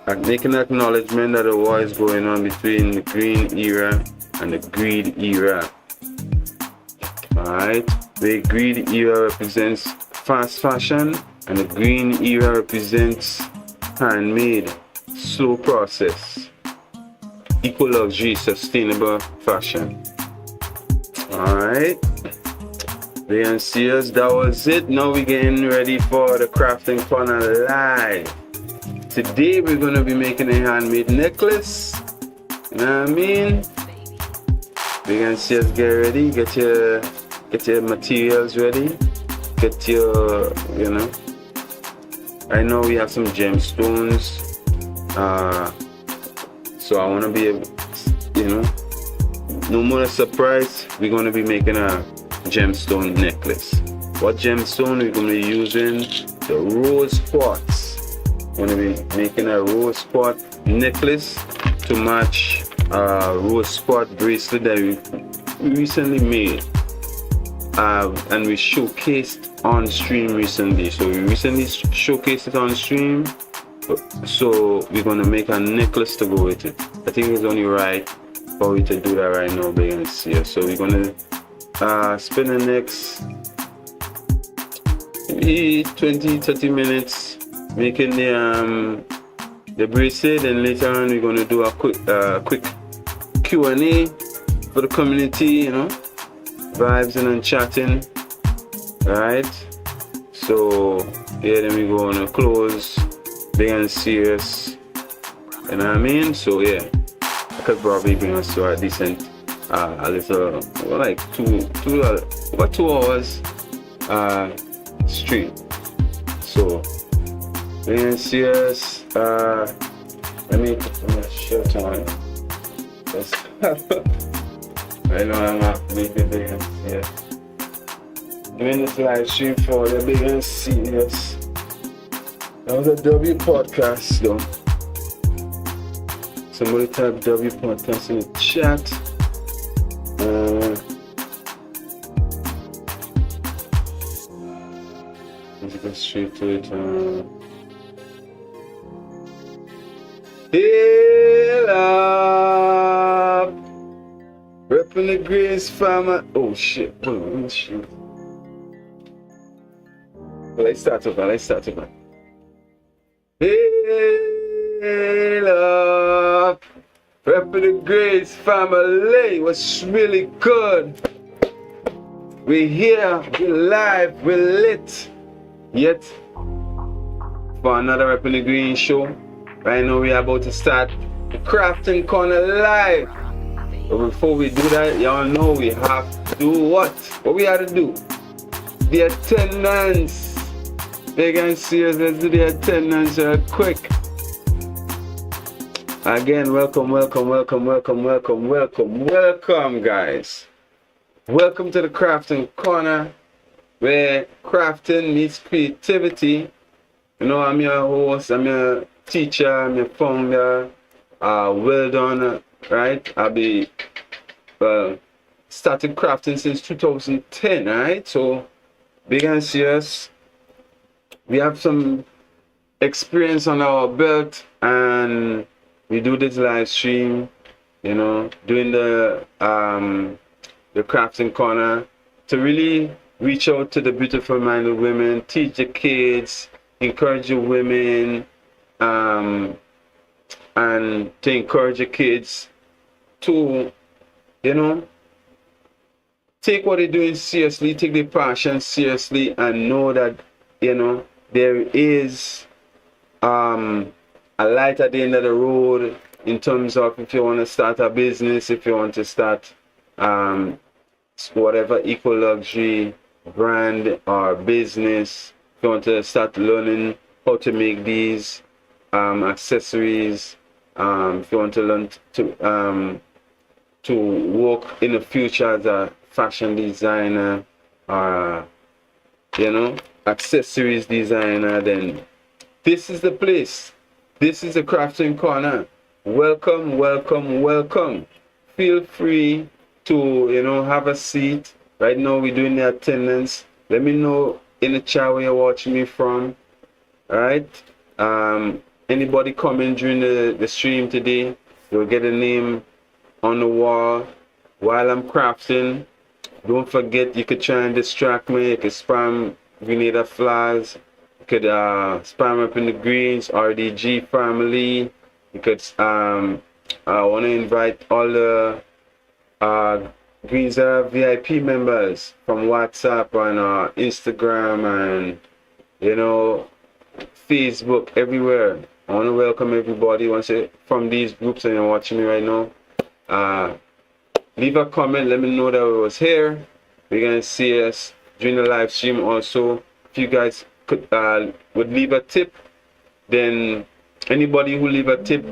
And making acknowledgement that the war is going on between the green era and the greed era. Alright. The greed era represents fast fashion, and the green era represents handmade, slow process, equal luxury, sustainable fashion. Alright. Big and serious, that was it. Now we're getting ready for the crafting corner live. Today we're gonna be making a handmade necklace. You know what I mean? Big and serious, get ready, get your materials ready, get your, you know, Right now we have some gemstones. So I want to be able, no more surprise. We're going to be making a gemstone necklace. What gemstone we're going to be using? The rose quartz. We're going to be making a rose quartz necklace to match a rose quartz bracelet that we recently made. And we showcased on stream recently. So we recently showcased it on stream. So we're gonna make a necklace to go with it. I think it's only right for we to do that right now, big and see. So we're gonna spend the next maybe 20-30 minutes making the bracelet, and later on we're gonna do a quick Q&A for the community, vibes and chatting. Alright, so yeah, then we go on a close, big and serious, you know what I mean? So yeah, I could probably bring us to a decent, a little, like about 2 hours stream. So big and serious. Let me put my shirt on. I know I'm not making big and serious. I'm in this live stream for the big and serious. That was a W podcast though. Somebody type W podcast in the chat. Let's go straight to it. Hail up! Reppin Da Greenz farmer. Oh shit. Oh shit. Let's start over. Hail up! Reppin Da Greenz family. What's really good? We're here, we're live, we're lit. Yet for another Reppin Da Greenz Show. Right now we're about to start the crafting corner live. But before we do that, y'all know we have to do what? What we have to do? The attendance. Big and serious, let's do the attendance quick. Again, welcome guys. Welcome to the crafting corner, where crafting meets creativity. I'm your host, I'm your teacher, I'm your founder. Well done, right? I'll be started crafting since 2010, right? So big and serious. We have some experience on our belt, and we do this live stream, doing the crafting corner to really reach out to the beautiful minded women, teach the kids, encourage the women, and to encourage the kids to, take what they're doing seriously, take their passion seriously, and know that, there is a light at the end of the road in terms of if you want to start a business, if you want to start whatever eco luxury brand or business, if you want to start learning how to make these accessories, if you want to learn to work in the future as a fashion designer or accessories designer, then this is the place. This is the crafting corner. Welcome. Feel free to have a seat. Right now we're doing the attendance. Let me know in the chat where you're watching me from. Alright, anybody comment during the stream today, you'll get a name on the wall while I'm crafting. Don't forget, you could try and distract me. You could spam Grenada Flaws. You could spam Reppin Da Greenz, RDG family. You could I want to invite all the Greenz VIP members from WhatsApp and Instagram and Facebook, everywhere. I want to welcome everybody from these groups, and you're watching me right now. Leave a comment, let me know that we was here. We're gonna see us during the live stream also. If you guys would leave a tip, then anybody who leave a tip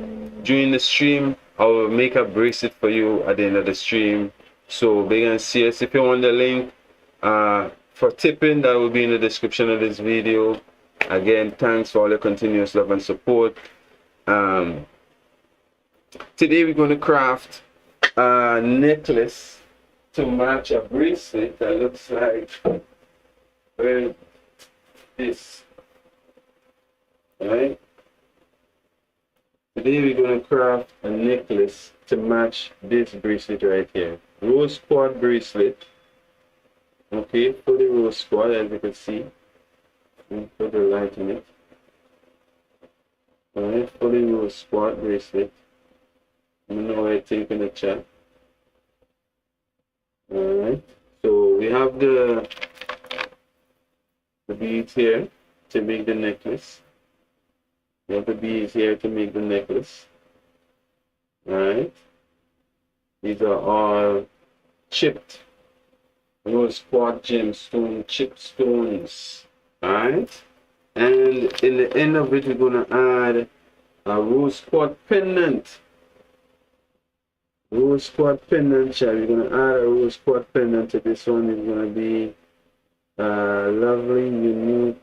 during the stream, I will make a bracelet for you at the end of the stream. So big and serious. If you want the link for tipping, that will be in the description of this video. Again, thanks for all your continuous love and support. Today we're going to craft a necklace to match a bracelet that looks like this. Alright? Today we're going to craft a necklace to match this bracelet right here. Rose quartz bracelet. Okay, fully rose quartz, as you can see. Put the light in it. Alright, fully rose quartz bracelet. Let me know what you think in the chat. Alright, so we have the beads here to make the necklace. We have the beads here to make the necklace. Alright, these are all chipped rose quartz gemstone chipped stones. Alright, and in the end of it, we're going to add a rose quartz pendant. Rose quartz pendant, child. We're going to add a rose quartz pendant to this one. It's going to be a lovely, unique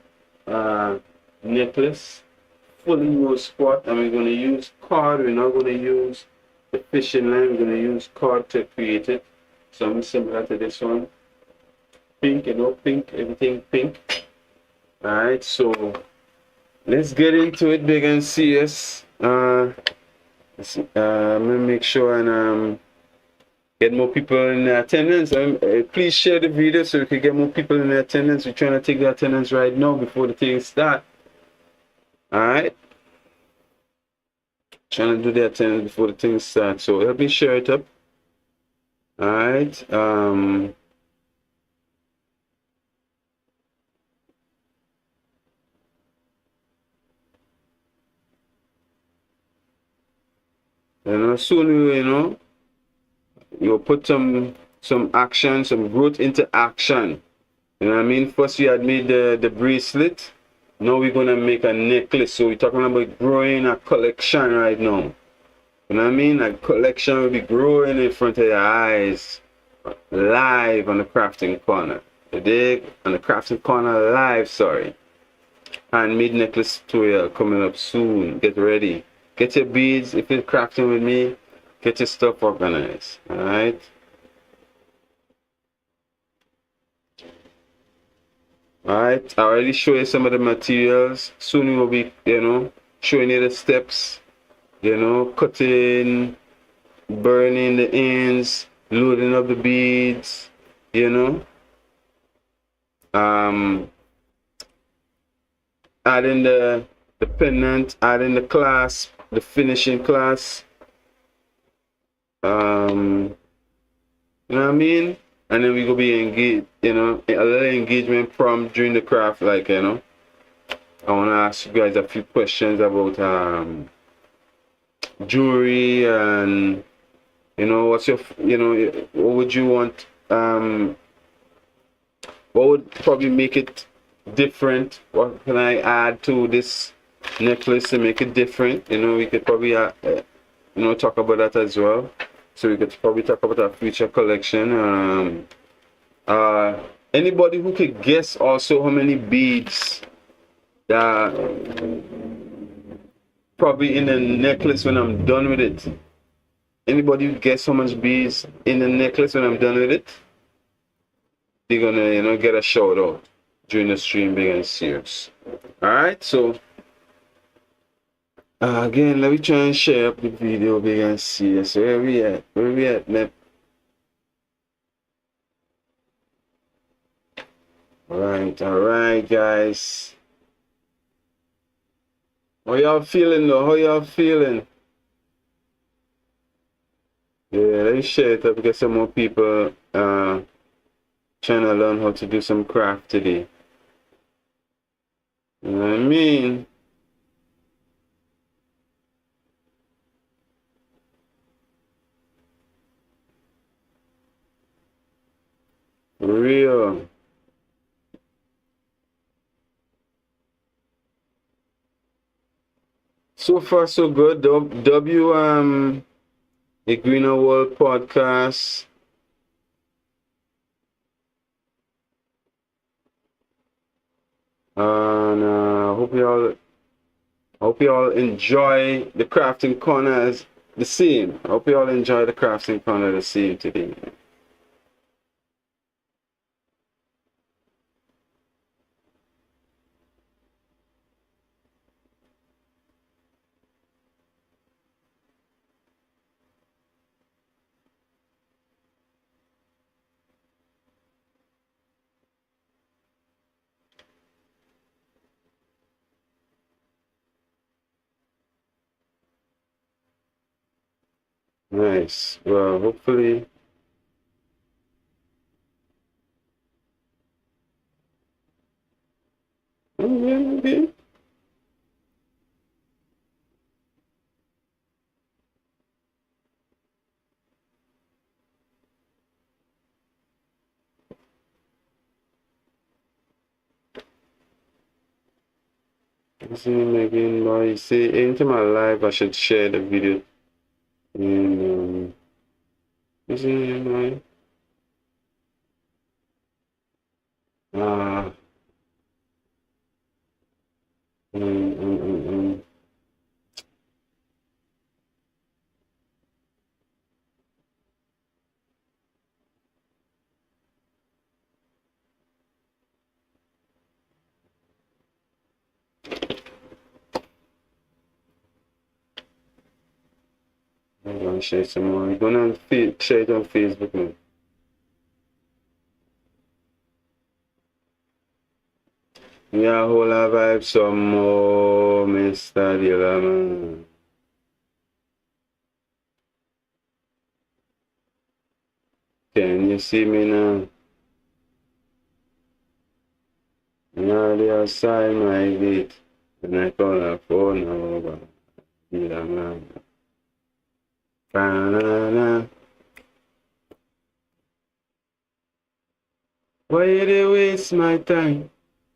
necklace, fully rose quartz, and we're going to use cord. We're not going to use the fishing line. We're going to use cord to create it. Something similar to this one. Pink, you know, pink, everything pink. Alright, so let's get into it, big and serious. I'm gonna make sure and get more people in attendance. Please share the video so we can get more people in attendance. We're trying to take the attendance right now before the thing start. Alright, trying to do the attendance before the thing starts, so help me share it up. Alright, soon you'll put some action, some growth into action. You know what I mean? First we had made the bracelet. Now we're gonna make a necklace. So we're talking about growing a collection right now. You know what I mean? A collection will be growing in front of your eyes, live on the crafting corner. You dig? On the crafting corner live, sorry. Handmade necklace tutorial coming up soon. Get ready. Get your beads. If you're crafting with me, get your stuff organized. Alright? Alright, I already showed you some of the materials. Soon we will be, showing you the steps. Cutting, burning the ends, loading up the beads, adding the pendant, adding the clasp, the finishing clasp. You know what I mean? And then we gonna be engaged, a little engagement from during the craft, like, I wanna ask you guys a few questions about jewelry and what's your what would you want, what would probably make it different? What can I add to this necklace to make it different? We could probably talk about that as well. So we could probably talk about our future collection. Anybody who could guess also how many beads that probably in the necklace when I'm done with it? Anybody who guess how much beads in the necklace when I'm done with it? They're gonna get a shout out during the stream, big and serious. Alright, so again, let me try and share up the video, big and serious. So where we at? Where we at, man? Alright, guys. How y'all feeling though? How y'all feeling? Yeah, let me share it up, get some more people trying to learn how to do some craft today. You know what I mean? For real. So far so good. The Greener World podcast. And hope you all enjoy the crafting corners the same. I hope you all enjoy the crafting corner the same today. Nice. Well, hopefully. Okay. See Megan, boy. See, into my life, I should share the video. And see, boy. Ah. Um, um, um, um. I'm gonna share some more. I'm gonna share it on Facebook now. Yeah, whole vibe some more, Mr. Dealer, man. Can you see me now? Now the outside my gate. And I call a phone over. Dealer, man. Banana. Why you dey waste my time?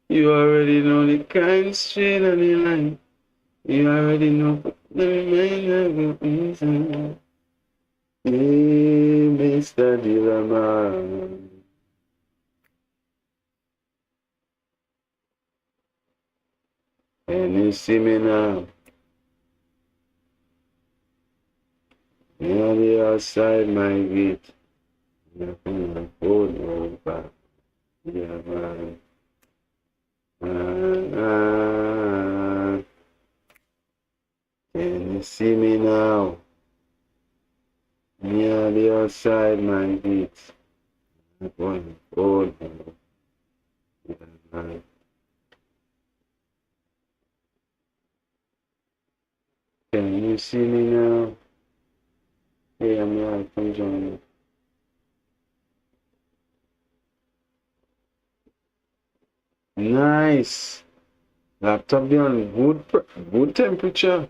You already know the kind straight on the line. You already know the remainder of inside. Hey, Mr. Dealer, man. Can you see me now? Now the outside my gate. Nothing like phone over. Yeah, man. Can you see me now? Near the outside my gate. Nothing phone over. Yeah, man. Can you see me now? Hey, I'm here. Come join me. Nice. Laptop be on good temperature.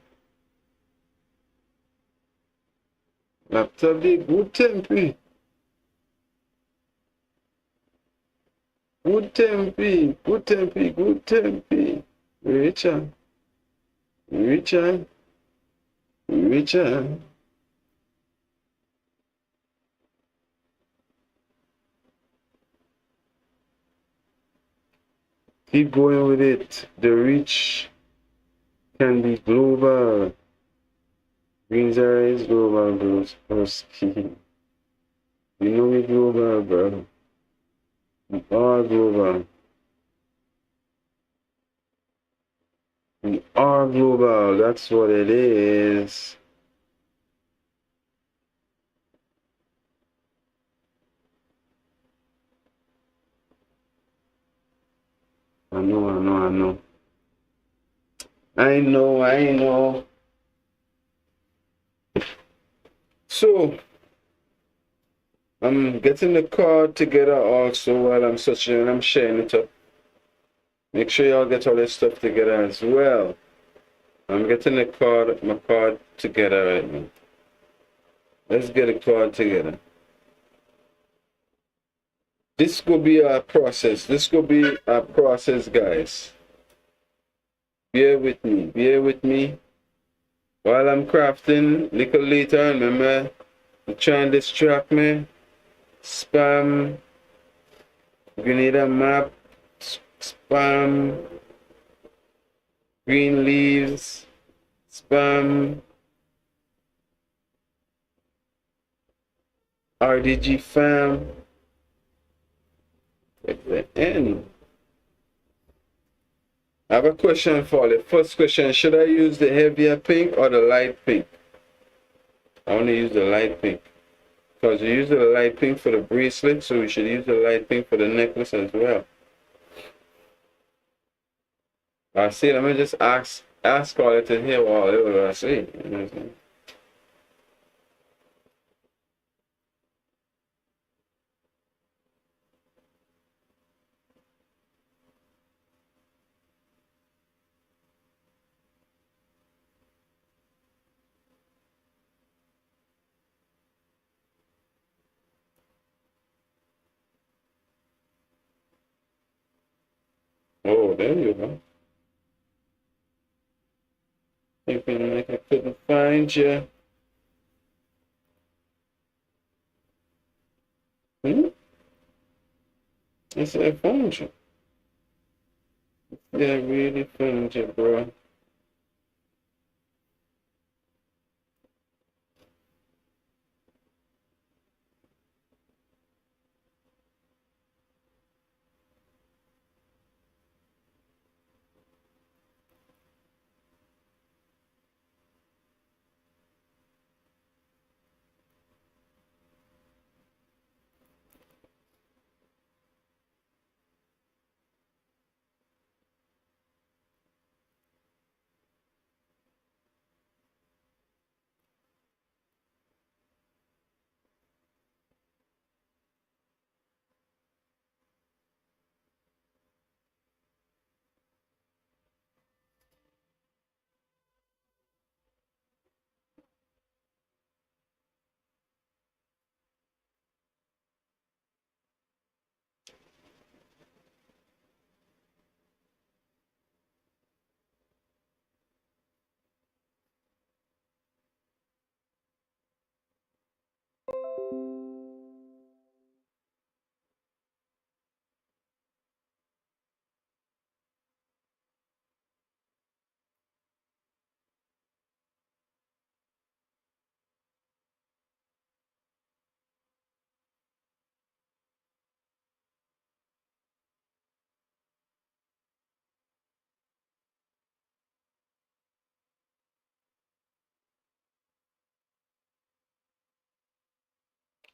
Laptop be good tempi. Good tempi. Good tempi. Good tempi. Richard. Richard. Richard. Keep going with it. The reach can be global. Greenz is global, bro. Broski. You know we global, bro. We are global. We are global. That's what it is. I know. I know. So, I'm getting the card together also while I'm searching and I'm sharing it up. Make sure y'all get all this stuff together as well. I'm getting my card together right now. Let's get a card together. This could be a process. Guys. Bear with me. While I'm crafting, little later, remember, you try and distract me. Spam, grenada map, spam, green leaves, spam, RDG fam. At the end. I have a question for you. First question, should I use the heavier pink or the light pink? I want to use the light pink. Because you use the light pink for the bracelet, so we should use the light pink for the necklace as well. I see, let me just ask all it to hear what I say. You know what I'm saying? Oh, there you go. Thinking like I couldn't find you. I said I found you. Yeah, I really found you, bro.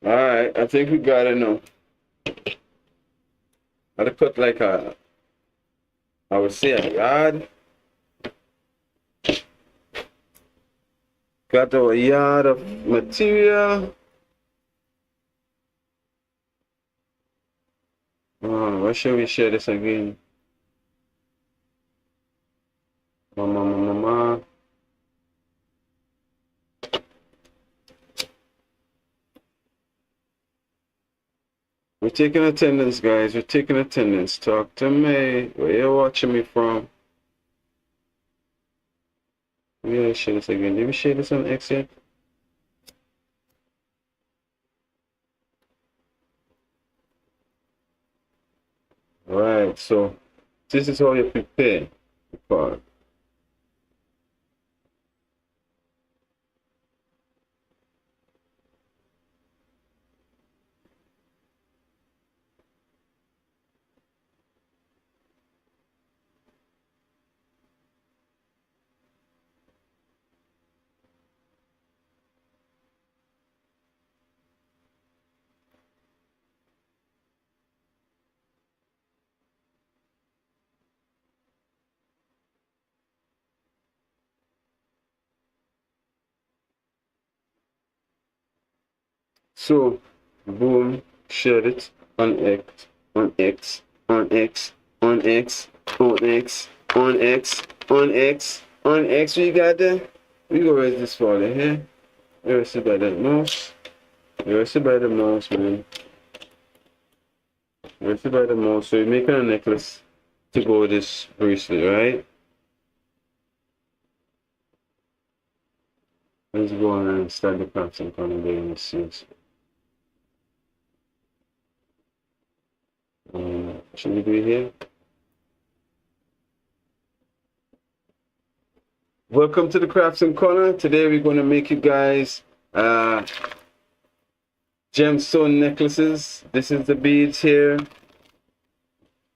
Alright, I think we got it now. I'll put like I would say a yard. Got a yard of material. Where should we share this again? Mama. We're taking attendance, guys. We're taking attendance. Talk to me. Where you watching me from? We gotta share this again. Did we share this on X yet? Alright, so this is how you prepare the card. So, boom, share it on X, on X, on X, on X, on X, on X, on X, on X. We got there. We go raise this folder here. You see by the mouse. You see by the mouse, man. You see by the mouse. So you're making a necklace to go with this bracelet, right? Let's go on and start the crafts and come and get in the series. Should we do it here? Welcome to the Crafts and Corner. Today we're going to make you guys gemstone necklaces. This is the beads here.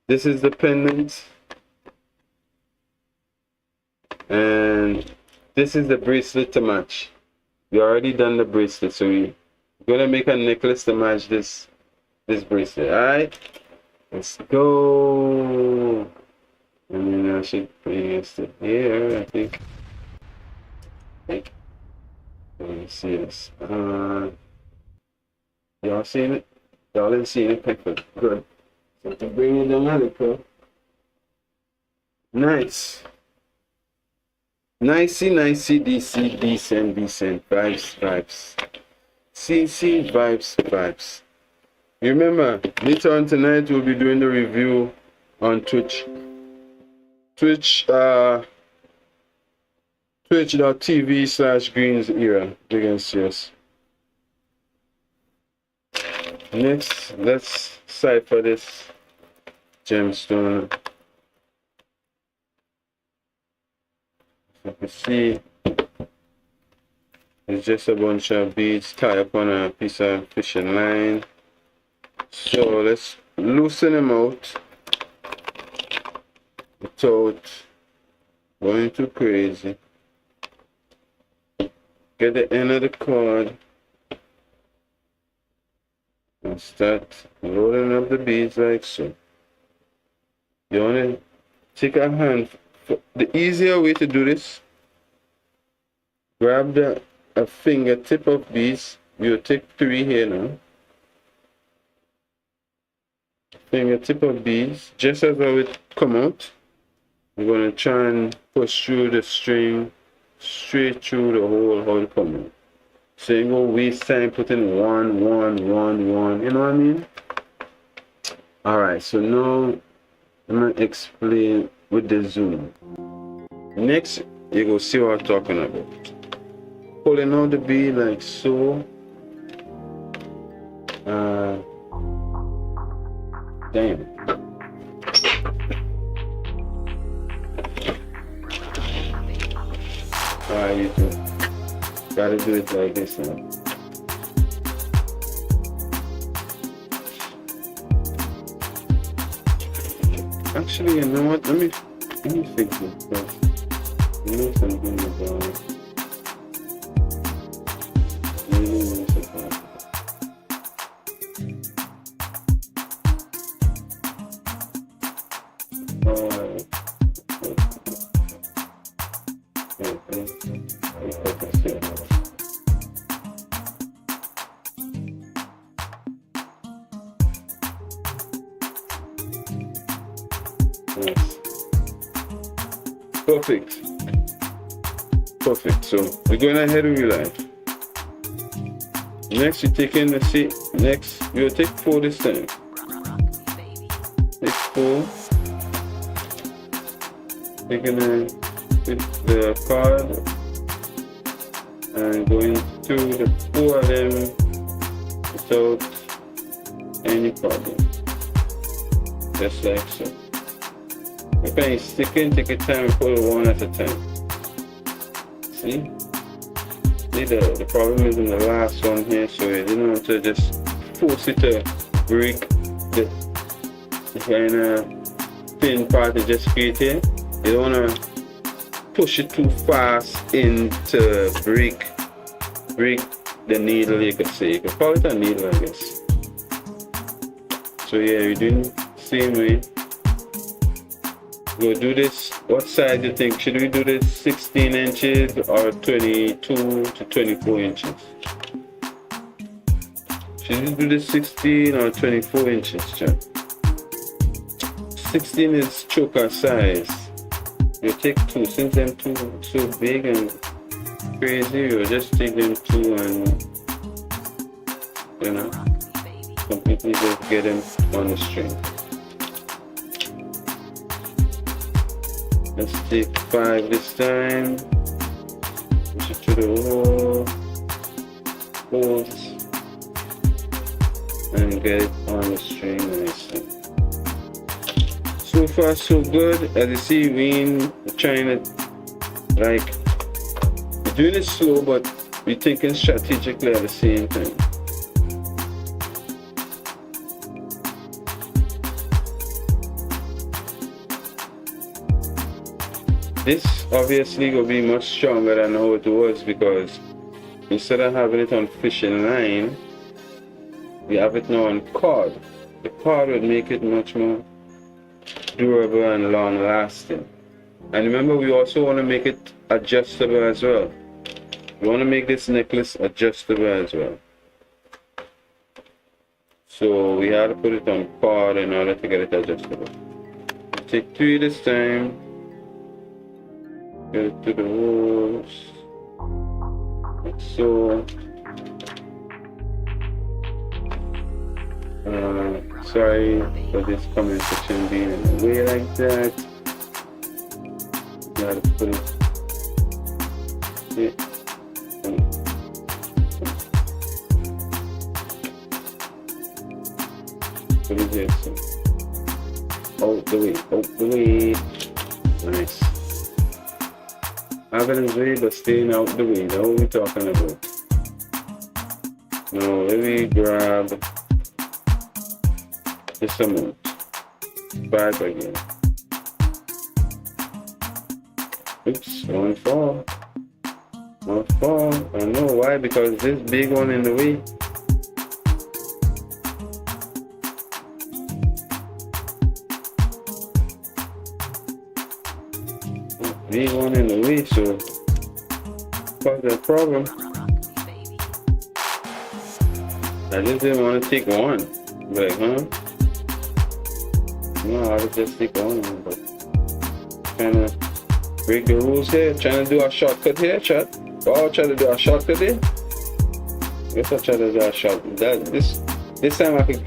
This is the pendant. And this is the bracelet to match. We already done the bracelet, so we're going to make a necklace to match this bracelet. Alright? Let's go. And then I should bring this to here, I think. Let me see this. Y'all seen it? Y'all ain't seen it? Perfect. Good. So to bring it down a little. Nice. Nicey, decent. Vibes. CC, vibes. Remember, later on tonight we'll be doing the review on Twitch. Twitch.tv/Greenz Big and serious. Next, let's cipher this gemstone. You can see it's just a bunch of beads tied up on a piece of fishing line. So let's loosen them out without going too crazy. Get the end of the cord and start rolling up the beads like so. You want to take a hand. The easier way to do this, grab a fingertip of beads. We'll take 3 here now. Fingertip of beads, just as how it come out. I'm going to try and push through the string straight through the hole how it come out. So you go waste time putting one, you know what I mean? Alright, so now I'm going to explain with the zoom. Next, you go see what I'm talking about. Pulling out the bead like so. Damn. Alright, you too. Gotta do it like this now. Actually, you know what? Let me fix it first. You know something about it. Perfect. So we're going ahead with your life. Next, you're taking the seat. Next, you'll take 4 this time. Take 4. Taking the card and going through the 4 of them without any problem. Just like so. If you're sticking, take your time and pull 1 at a time. See? The problem is in the last one here, so you don't want to just force it to break the kind of thin part that just create here. You don't want to push it too fast in to break the needle, you could say. You could call it a needle, I guess. So yeah, you're doing the same way. We'll do this. What side do you think? Should we do this 16 inches or 22 to 24 inches? Should we do this 16 or 24 inches, chat? 16 is choker size. You take 2. Since them 2 so big and crazy, you just take them 2 and, you know, completely just get them on the string. Let's take 5 this time. Push it to the hole. holes and get it on the string nicely. So far so good. As you see, we're trying to, like, we're doing it slow, but we're thinking strategically at the same time. This obviously will be much stronger than how it was, because instead of having it on fishing line, we have it now on cord. The cord would make it much more durable and long lasting. And remember, we also want to make it adjustable as well. We want to make this necklace adjustable as well. So we had to put it on cord in order to get it adjustable. Take 3 this time. Get it to the holes, like so. Sorry for this comment section being in the way like that. Gotta put it. Yeah. Put it here. So. Out the way. Nice. Having his way, but staying out the way. That's what we're talking about. Now, let me grab this amount. Back again. Oops, one fall. One fall. I don't know why, because this big one in the way. Big one in the way, so cause that problem. I just didn't want to take one. Like, huh? No, I would just take one, but trying to break the rules here, trying to do a shortcut here, chat. Oh, try to do a shortcut here. Guess I'll try to do a shortcut. This time I could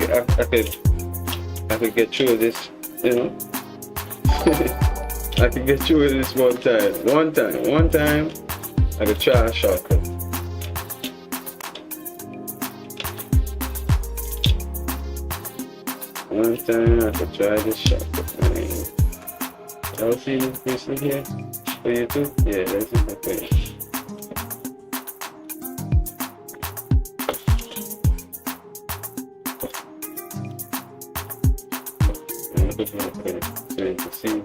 get through this, you know. I can get through this one time. One time, I could try a shortcut. One time, I could try this shortcut. Y'all see this bracelet here? For you too? Yeah, that's it for you. So you can see.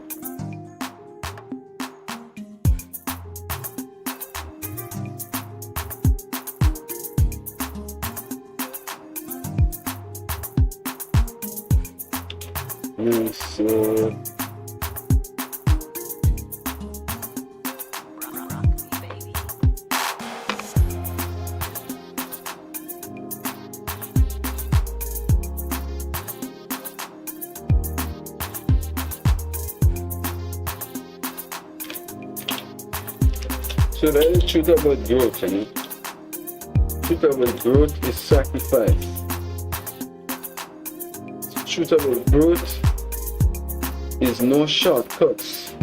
So that is the truth about growth, you know. Truth about growth is sacrifice. Truth about growth is no shortcuts.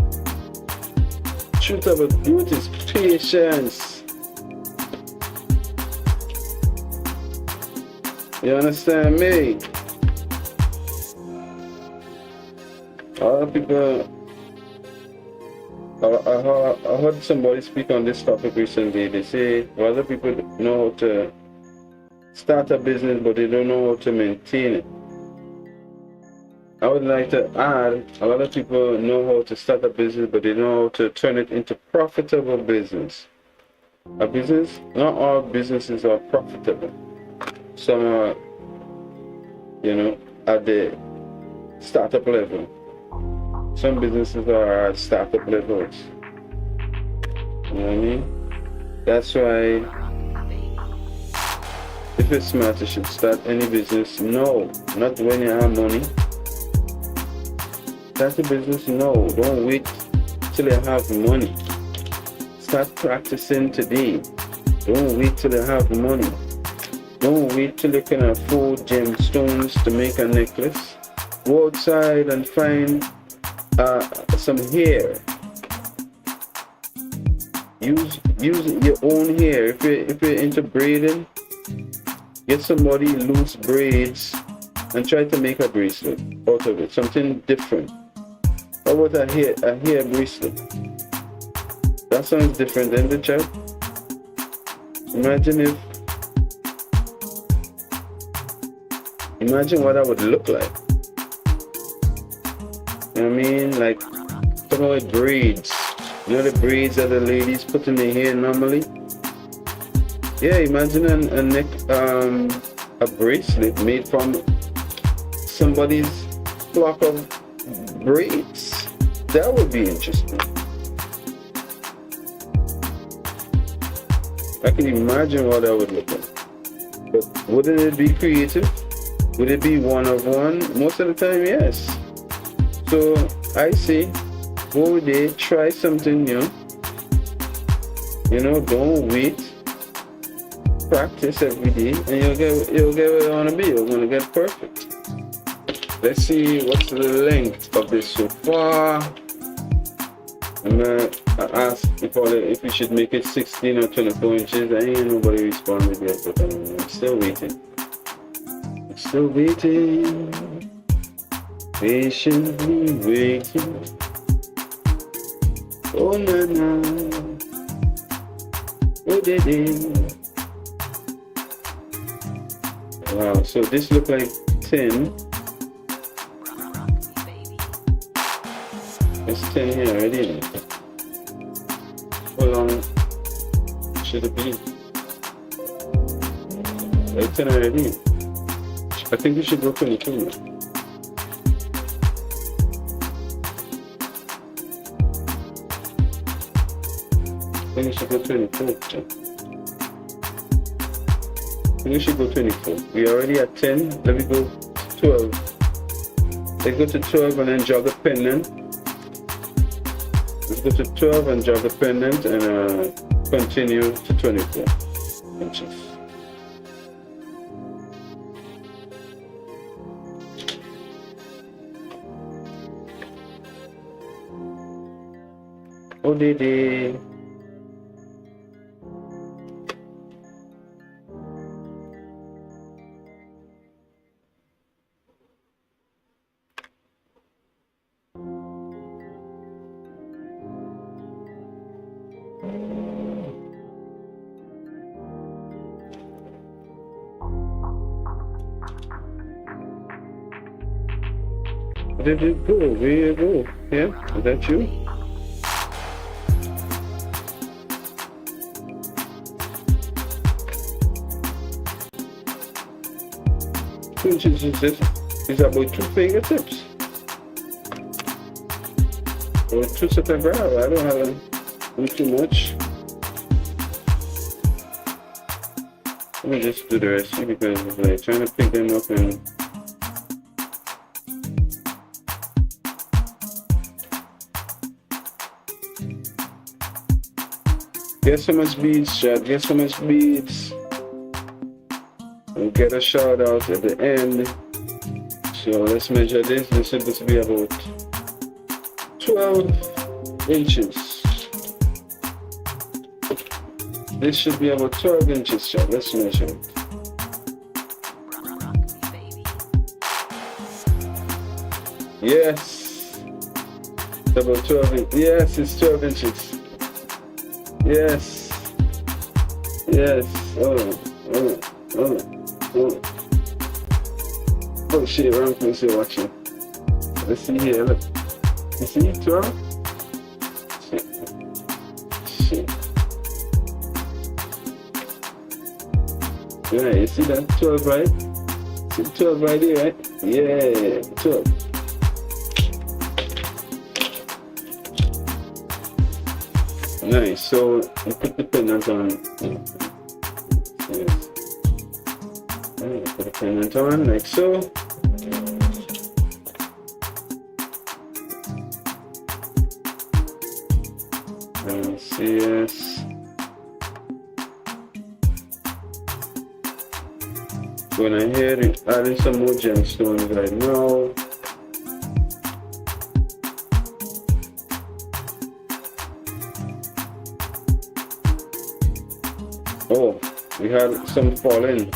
Truth about growth is patience. You understand me? A lot of people, I heard somebody speak on this topic recently. They say a lot of people know how to start a business, but they don't know how to maintain it. I would like to add, a lot of people know how to start a business, but they know how to turn it into profitable business. A business, not all businesses are profitable. Some are, you know, at the startup level. Some businesses are at startup levels. You know what I mean? That's why, if you're smart, you should start any business. No, not when you have money. Start a business now. Don't wait till you have money. Start practicing today. Don't wait till you have money. Don't wait till you can afford gemstones to make a necklace. Go outside and find some hair. Use your own hair. If you're into braiding, Get somebody loose braids and try to make a bracelet out of it, something different. How about a hair bracelet? That sounds different than the chat. Imagine what that would look like. You know what I mean? Like, talking about braids. You know the braids that the ladies put in their hair normally? Yeah, imagine a bracelet made from somebody's flock of braids. That would be interesting. I can imagine what that would look like. But wouldn't it be creative? Would it be one of one? Most of the time, yes. So I say, go there, try something new. You know, don't wait. Practice every day, and you'll get where you want to be. You're gonna get perfect. Let's see what's the length of this so far. I'm gonna ask if we should make it 16 or 24 inches. I ain't nobody responded yet, but I'm still waiting. Still waiting, patiently waiting. Oh na na, oh de. Wow, so this look like 10. It's 10 here already. How long should it be? Like 10 already. I think we should go 22 now. I think we should go 24. We should go 24. We are already at 10. Let me go 12. Let's go to 12 and then jog a pendant. Let's go to 12 and jog a pendant and continue to 24 inches. Oh, Didi. Did it go? Where you go? Yeah? Is that you? Inches is this? Is about 2 fingertips. Or 2 sets of grab. I don't have to do too much. Let me just do the rest because it's like trying to pick them up and get so much beads, chat. Get so much beads. And get a shout out at the end. So let's measure this. This is supposed to be about 12 inches. This should be about 12 inches, chat. Let's measure it. Yes. It's about 12 inches. Yes, it's 12 inches. Yes. Yes. Oh shit, wrong place you're watching. Let's see here, look. You see 12? Shit. Yeah, you see that 12 right? See 12 right here, right? Yeah, 12. Nice, so you put the pendant on. Yes. Put the pendant on like so. Yes. When I hear it, adding some more gemstones right now. Oh, we had some falling.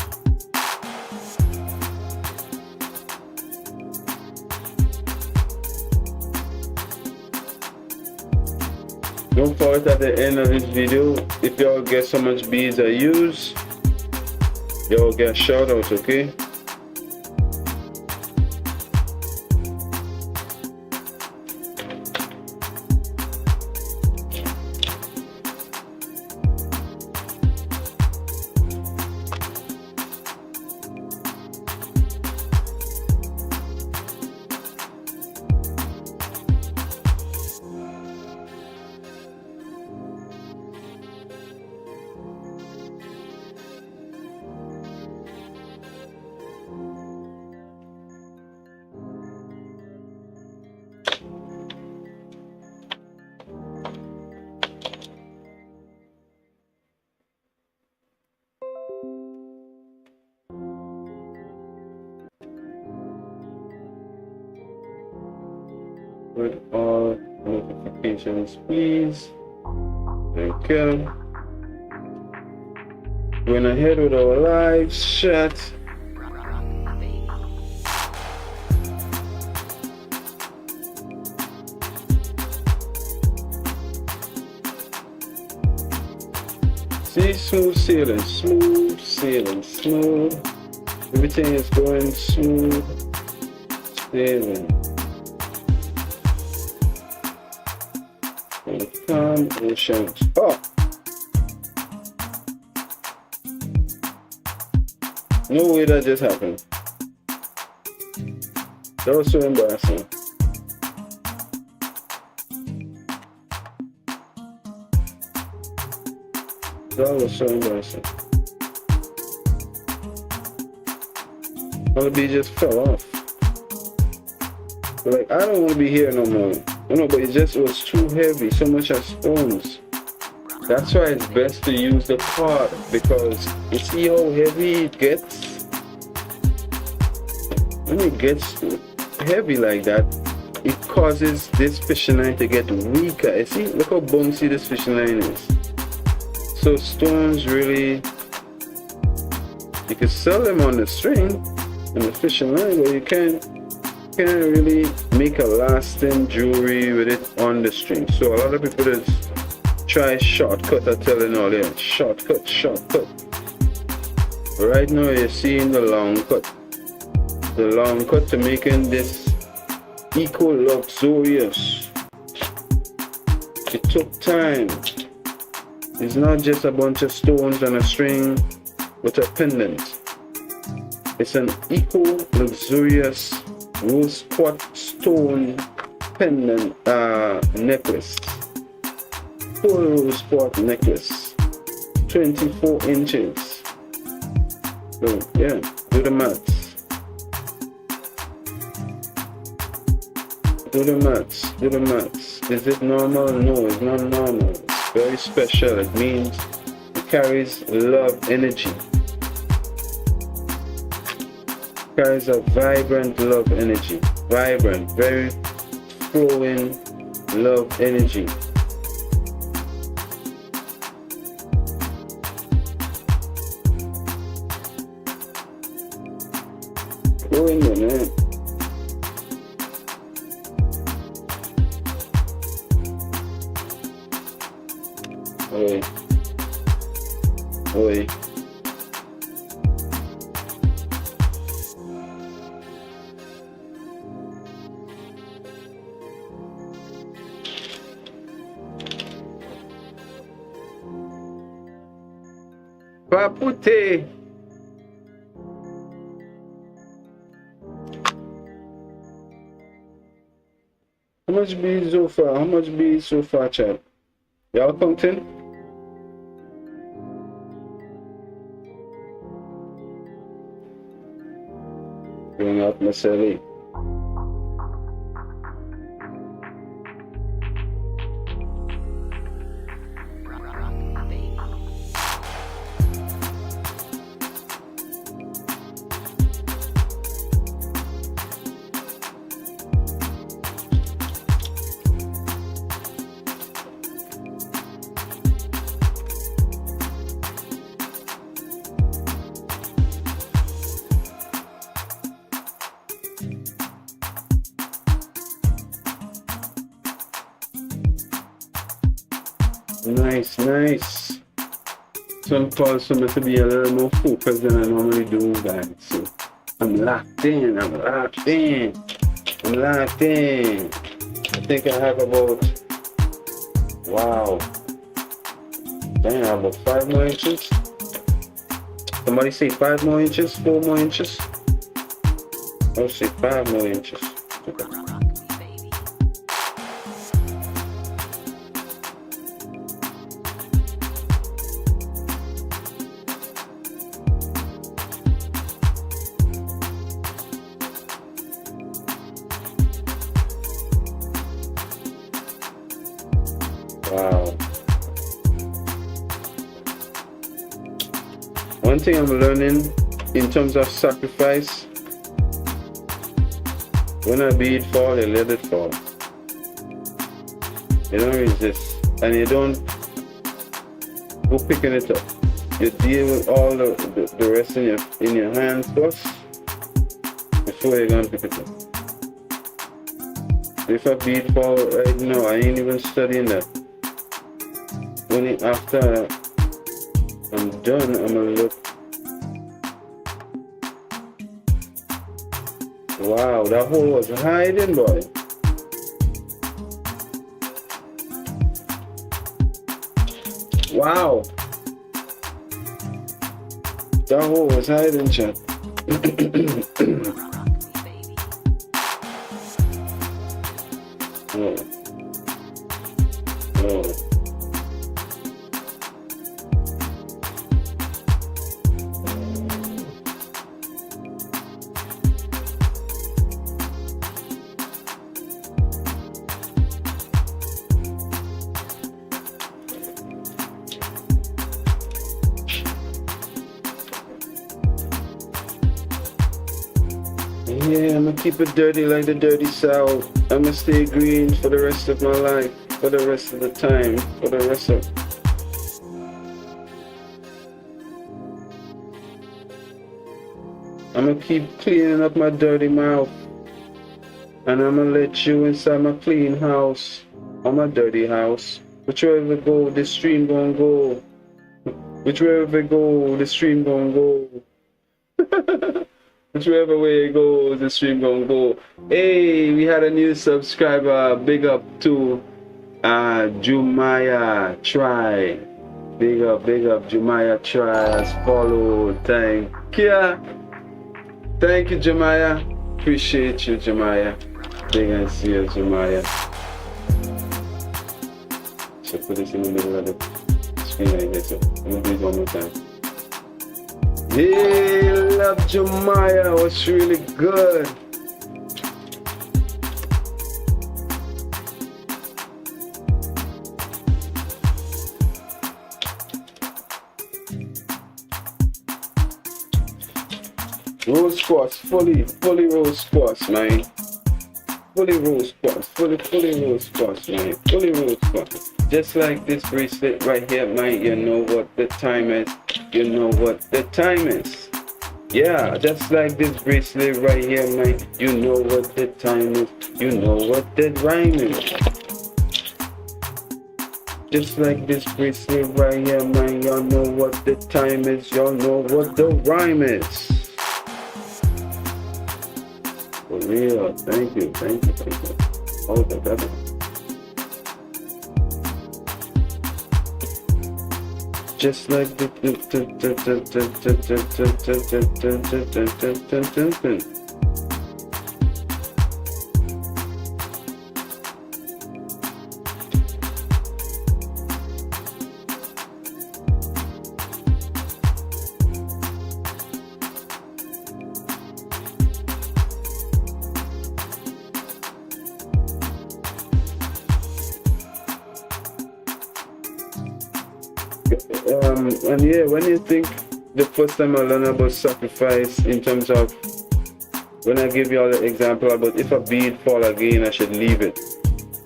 Don't forget at the end of this video, if y'all guess how much beads I use, y'all get a shout out, okay? With all notifications, please. Thank you. Going ahead with our live chat. See, smooth sailing, smooth sailing, smooth. Everything is going smooth sailing. Calm oceans. Oh! No way that just happened. That was so embarrassing. That was so embarrassing. All the bee just fell off. But like, I don't want to be here no more. You know, but it was too heavy, so much as stones. That's why it's best to use the card, because you see how heavy it gets? When it gets heavy like that, it causes this fishing line to get weaker. You see, look how bouncy this fishing line is. So stones really, you can sell them on the string and the fishing line, but you can't really make a lasting jewelry with it on the string. So a lot of people just try shortcut. I tell you all, yeah, shortcut. Right now you're seeing the long cut to making this eco luxurious. It took time. It's not just a bunch of stones and a string with a pendant. It's an eco luxurious rose quartz stone pendant necklace. Full rose quartz necklace. 24 inches. So yeah, do the maths. Do the maths. Is it normal? No, it's not normal. It's very special. It means it carries love energy. Carries a vibrant love energy. Vibrant, very flowing love energy. Go in there, man. Oi. Papute. How much bees so far? How much bees so far, chat? Y'all counting? Bring up my celly. Nice. Some calls for me to be a little more focused than I normally do, guys. So I'm locked in. I think I have about, wow. Damn, I have about 5 more inches. Somebody say 5 more inches, 4 more inches. I'll say 5 more inches. Okay. Wow. One thing I'm learning in terms of sacrifice, when a bead fall, you let it fall. You don't resist, and you don't go picking it up. You deal with all the rest in your hands first before you're gonna pick it up. If a bead fall right now, I ain't even studying that. After I'm done, I'm gonna look. Wow, that hole was hiding, boy. Wow. That hole was hiding, chat. Oh. Yeah, I'm gonna keep it dirty like the dirty South. I'm gonna stay green for the rest of my life, for the rest of the time, for the rest of... I'm gonna keep cleaning up my dirty mouth. And I'm gonna let you inside my clean house, or my dirty house. Whichever it go, the stream gonna go. Whichever it go, the stream gonna go. Whichever way it goes, the stream gonna go. Hey, we had a new subscriber. Big up to Jumaya Try. Big up, Jumaya Try has followed. Thank you. Thank you, Jumaya. Appreciate you, Jumaya. Big and see you, Jumaya. So put this in the middle of the screen like this. So I'm gonna do it one more time. Hey, love Jumaya, was really good. Rose quartz, fully rose quartz, man. Fully rose quartz, fully rose quartz, man. Fully rose quartz. Just like this bracelet right here, man. You know what the time is. You know what the time is. Yeah, just like this bracelet right here, man. You know what the time is. You know what the rhyme is. Just like this bracelet right here, man. Y'all know what the time is. Y'all know what the rhyme is. For real, thank you. Hold that, brother. Just like the and yeah, when you think the first time I learned about sacrifice in terms of when I give you all the example about if a bead fall again, I should leave it.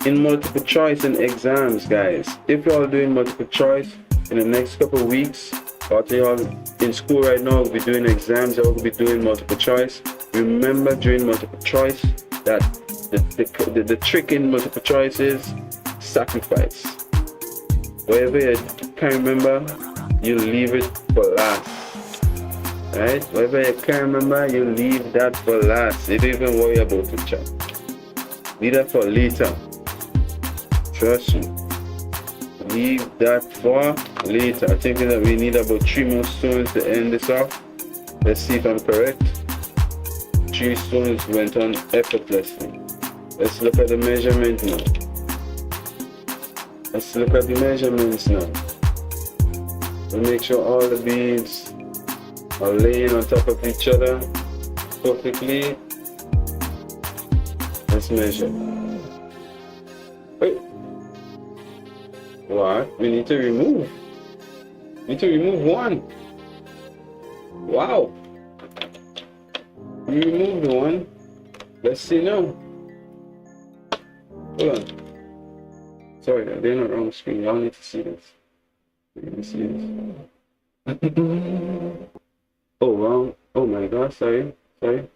In multiple choice in exams, guys, if you're all doing multiple choice in the next couple of weeks, or you're in school right now, we'll be doing exams, you'll be doing multiple choice. Remember during multiple choice that the trick in multiple choice is sacrifice. Whatever you can't remember, you leave it for last. Right? Whatever you can't remember, you leave that for last. You don't even worry about it, chat. Leave that for later. Trust me. Leave that for later. I think that we need about 3 more stones to end this off. Let's see if I'm correct. 3 stones went on effortlessly. Let's look at the measurement now. Let's look at the measurements now. We'll make sure all the beads are laying on top of each other perfectly. Let's measure. Wait. What? We need to remove. We need to remove 1. Wow. We removed 1. Let's see now. Hold on. Sorry, they're not on the screen. Y'all need to see this. You can see this. Oh, wrong. Oh my god, sorry. Sorry.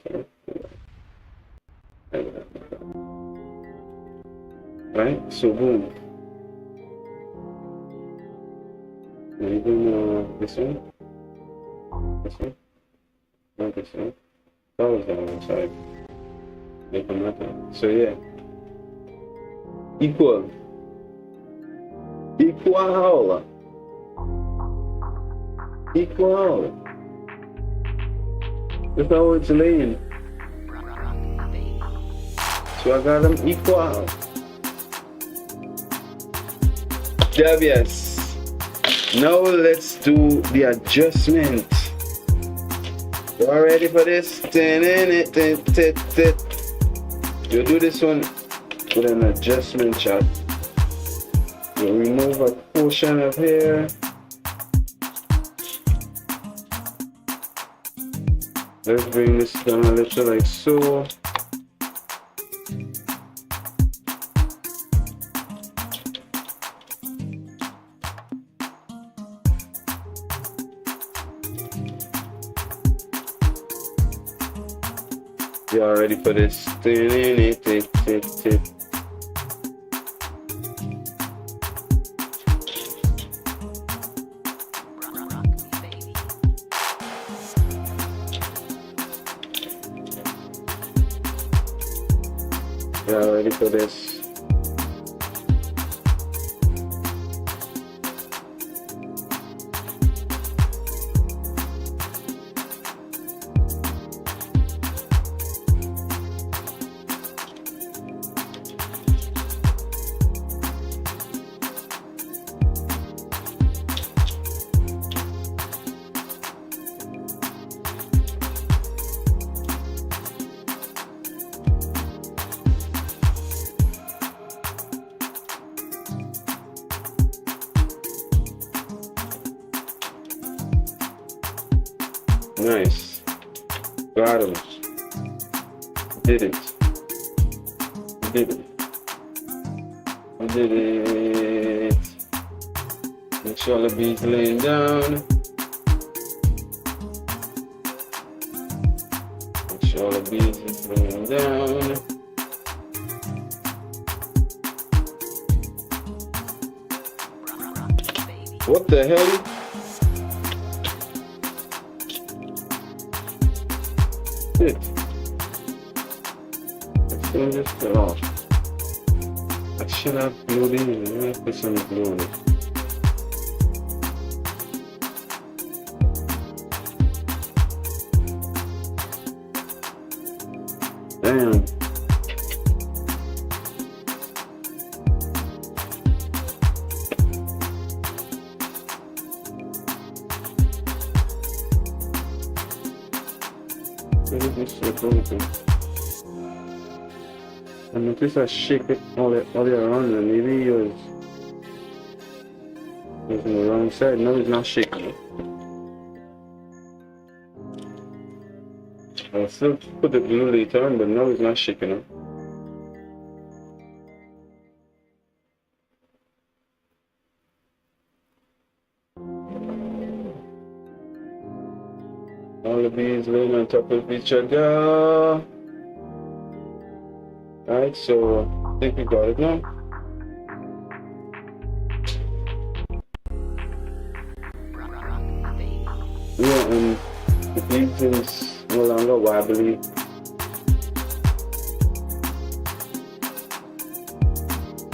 Right? So, boom. Now you do this one. This one. Not this one. That was that one, sorry. Make a matter. So, yeah. Equal. Equal. Equal. Look how it's laying. So I got them equal. Yes. Now let's do the adjustment. You all ready for this? You do this one with an adjustment chart. You remove a portion of hair. Let's bring this down a little like so. You all ready for this? Y'all ready for this? Nice. Got him. Did it. Did it. We did it. Make sure the bead's laying down. Make sure the bead is laying down. What the hell? It. Let's turn this off. I should have glued in. Let me put some glue on it. Damn. Look at this shit open. And notice I shake it all the way around and maybe it was on the wrong side. No, it's not shaking. I'll still put the glue later on, but now it's not shaking up. All the beads laying on top of each other. Alright, so I think we got it now. Yeah, and the beads is no longer wobbly.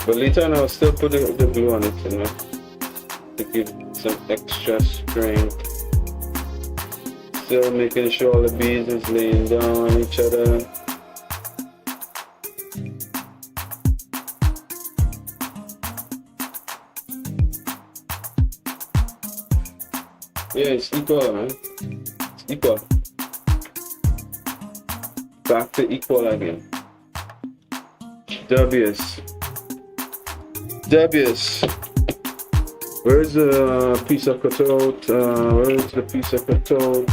But later on I'll still put the glue on it, you know, to give some extra strength. Still making sure all the beads is laying down on each other. Yeah, it's equal, man. It's equal. Back to equal again. W's. Where's the piece of cutout? Where is the piece of cutout?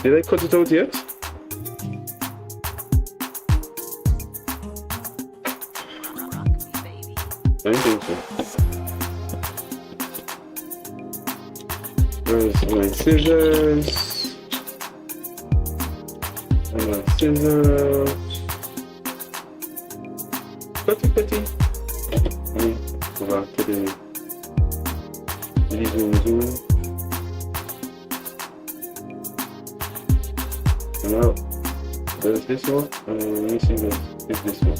Did I cut it out yet? I don't think so. Where's my scissors? My scissors. Cutty. Go back to the zoom. Now, there's this one, and let me see if this one.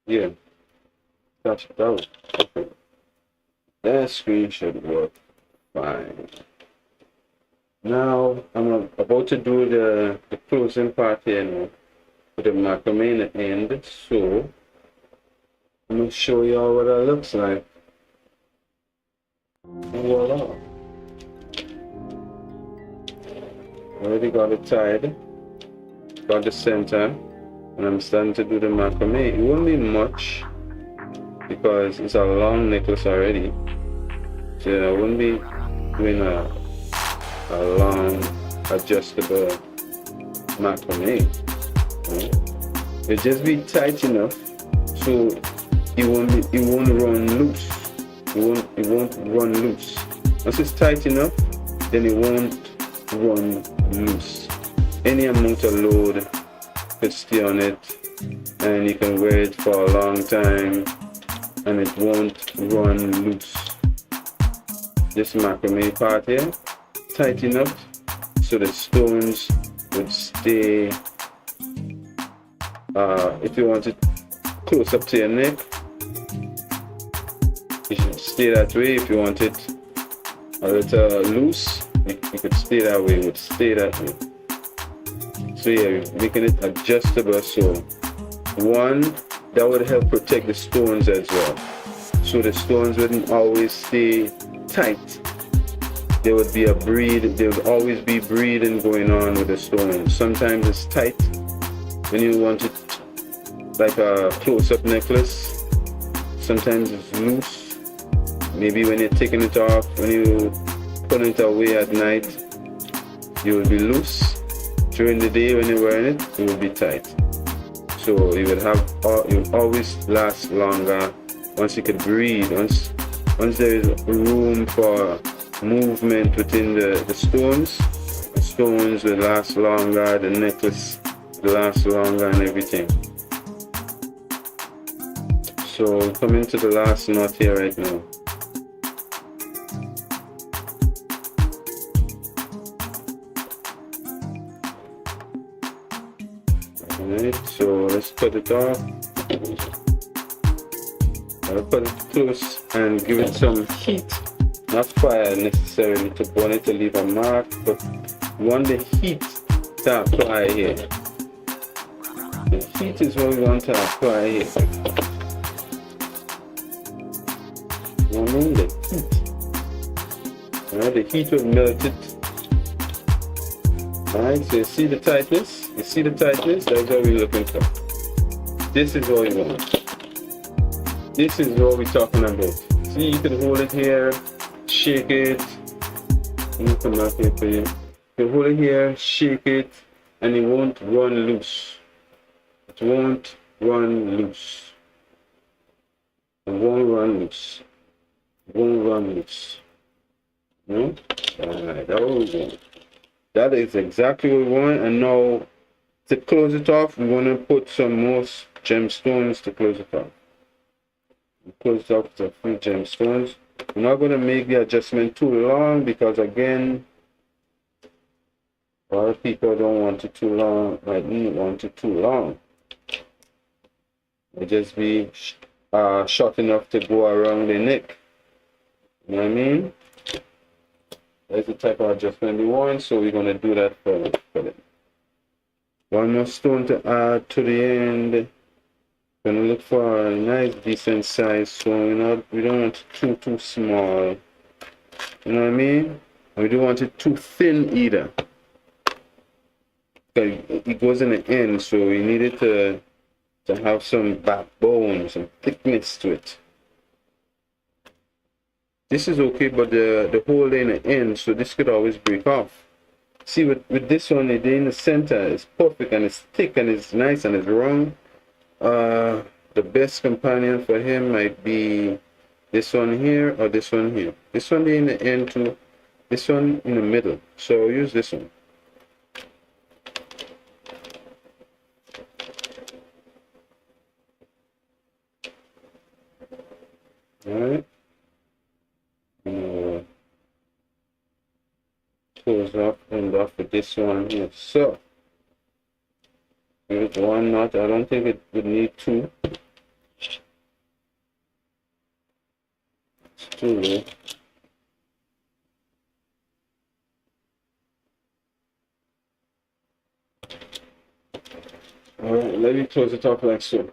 Yeah, that was perfect. That screen should work fine. Now, I'm about to do the closing part here now, with the macrame in the end, so I'm going to show y'all what that looks like. And voila. Already got it tied, got the center, and I'm starting to do the macrame. It won't be much because it's a long necklace already, so I won't be doing a long adjustable macrame. It'll just be tight enough so it won't run loose. It won't run loose. Once it's tight enough, then it won't run loose. Any amount of load could stay on it, and you can wear it for a long time, and it won't run loose. This macrame part here, tight enough so the stones would stay. If you want it close up to your neck, it should stay that way. If you want it a little loose, it could stay that way. It would stay that way. So yeah, making it adjustable. So one, that would help protect the stones as well. So the stones wouldn't always stay tight. There would be there would always be breathing going on with the stones. Sometimes it's tight when you want it like a close-up necklace. Sometimes it's loose. Maybe when you're taking it off, when you put it away at night, you will be loose. During the day when you're wearing it, it will be tight. So you will always last longer once you could breathe. Once there is room for movement within the stones will last longer, the necklace will last longer, and everything. So coming to the last knot here right now. Alright, so let's cut it off. I'll put it close and give it some heat. Not fire necessarily to burn it to leave a mark, but we want the heat to apply here. The heat is what we want to apply here. We want the heat. Alright, the heat will melt it. Alright, so you see the tightness? You see the tightness? That's what we're looking for. This is what we want. This is what we're talking about. See, you can hold it here, shake it. Let me come back here for you. You can hold it here, shake it, and it won't run loose. It won't run loose. It won't run loose. It won't run loose. No? Alright, that's what we want. That is exactly what we want. And now, to close it off, we want to put some more gemstones to close it off. We close it off with a few gemstones. I'm not going to make the adjustment too long because again, a lot of people don't want it too long, might not want it too long. It just be short enough to go around the neck. You know what I mean? That's the type of adjustment we want, so we're going to do that for them. One more stone to add to the end. Gonna look for a nice decent size stone. We don't want it too small. You know what I mean? We don't want it too thin either. It goes in the end, so we need it to have some backbone, some thickness to it. This is okay, but the hole in the end, so this could always break off. See, with this one, the in the center is perfect and it's thick and it's nice and it's round. The best companion for him might be this one here or this one here. This one in the end too, this one in the middle. So use this one. Alright. Close up and off with this one here. So here's one knot. I don't think it would need two. It's too low. Alright, let me close it up like so.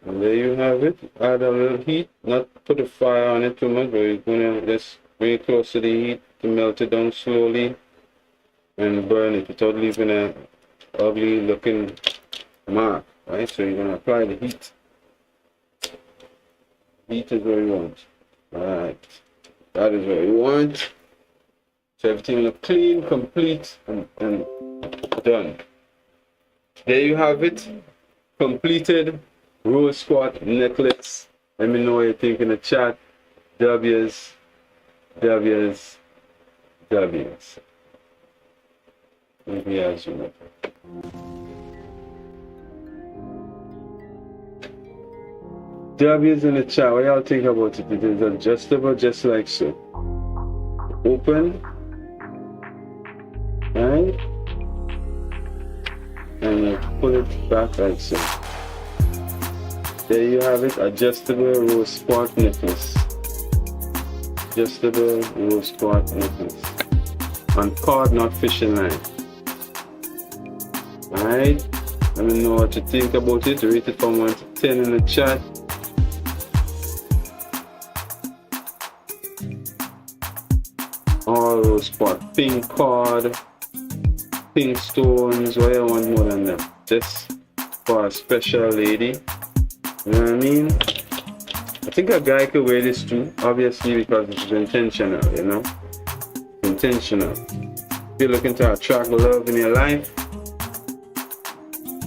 And there you have it. Add a little heat, not put the fire on it too much, but you're gonna just bring it close to the heat to melt it down slowly and burn it without leaving a ugly looking mark. Right? So you're gonna apply the heat. Heat is what you want. Alright. That is what you want. So everything look clean, complete, and done. There you have it. Completed rose quartz necklace. Let me know what you think in the chat. W's. Maybe I'll zoom up. W's in the chat. What y'all think about it? It is adjustable just like so. Open. Right? And you pull it back like so. There you have it, adjustable rose quartz necklace. Adjustable rose quartz necklace. On cord, not fishing line. Alright? Let me know what you think about it. Rate it from 1 to 10 in the chat. All rose quartz. Pink cord. Pink stones. What you want more than that? Just for a special lady. You know what I mean? I think a guy could wear this too, obviously, because it's intentional, you know? Intentional. If you're looking to attract love in your life,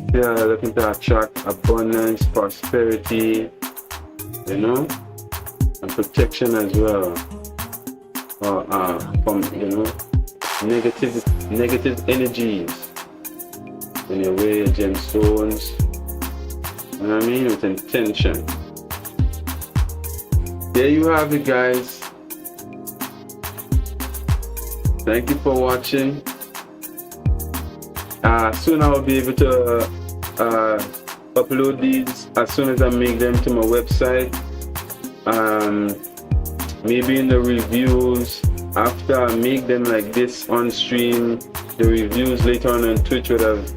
if you're looking to attract abundance, prosperity, you know? And protection as well. From, you know, negative energies. When you wear your gemstones, you know what I mean? With intention. There you have it, guys. Thank you for watching. Soon I will be able to upload these as soon as I make them to my website. Maybe in the reviews, after I make them like this on stream, the reviews later on Twitch would have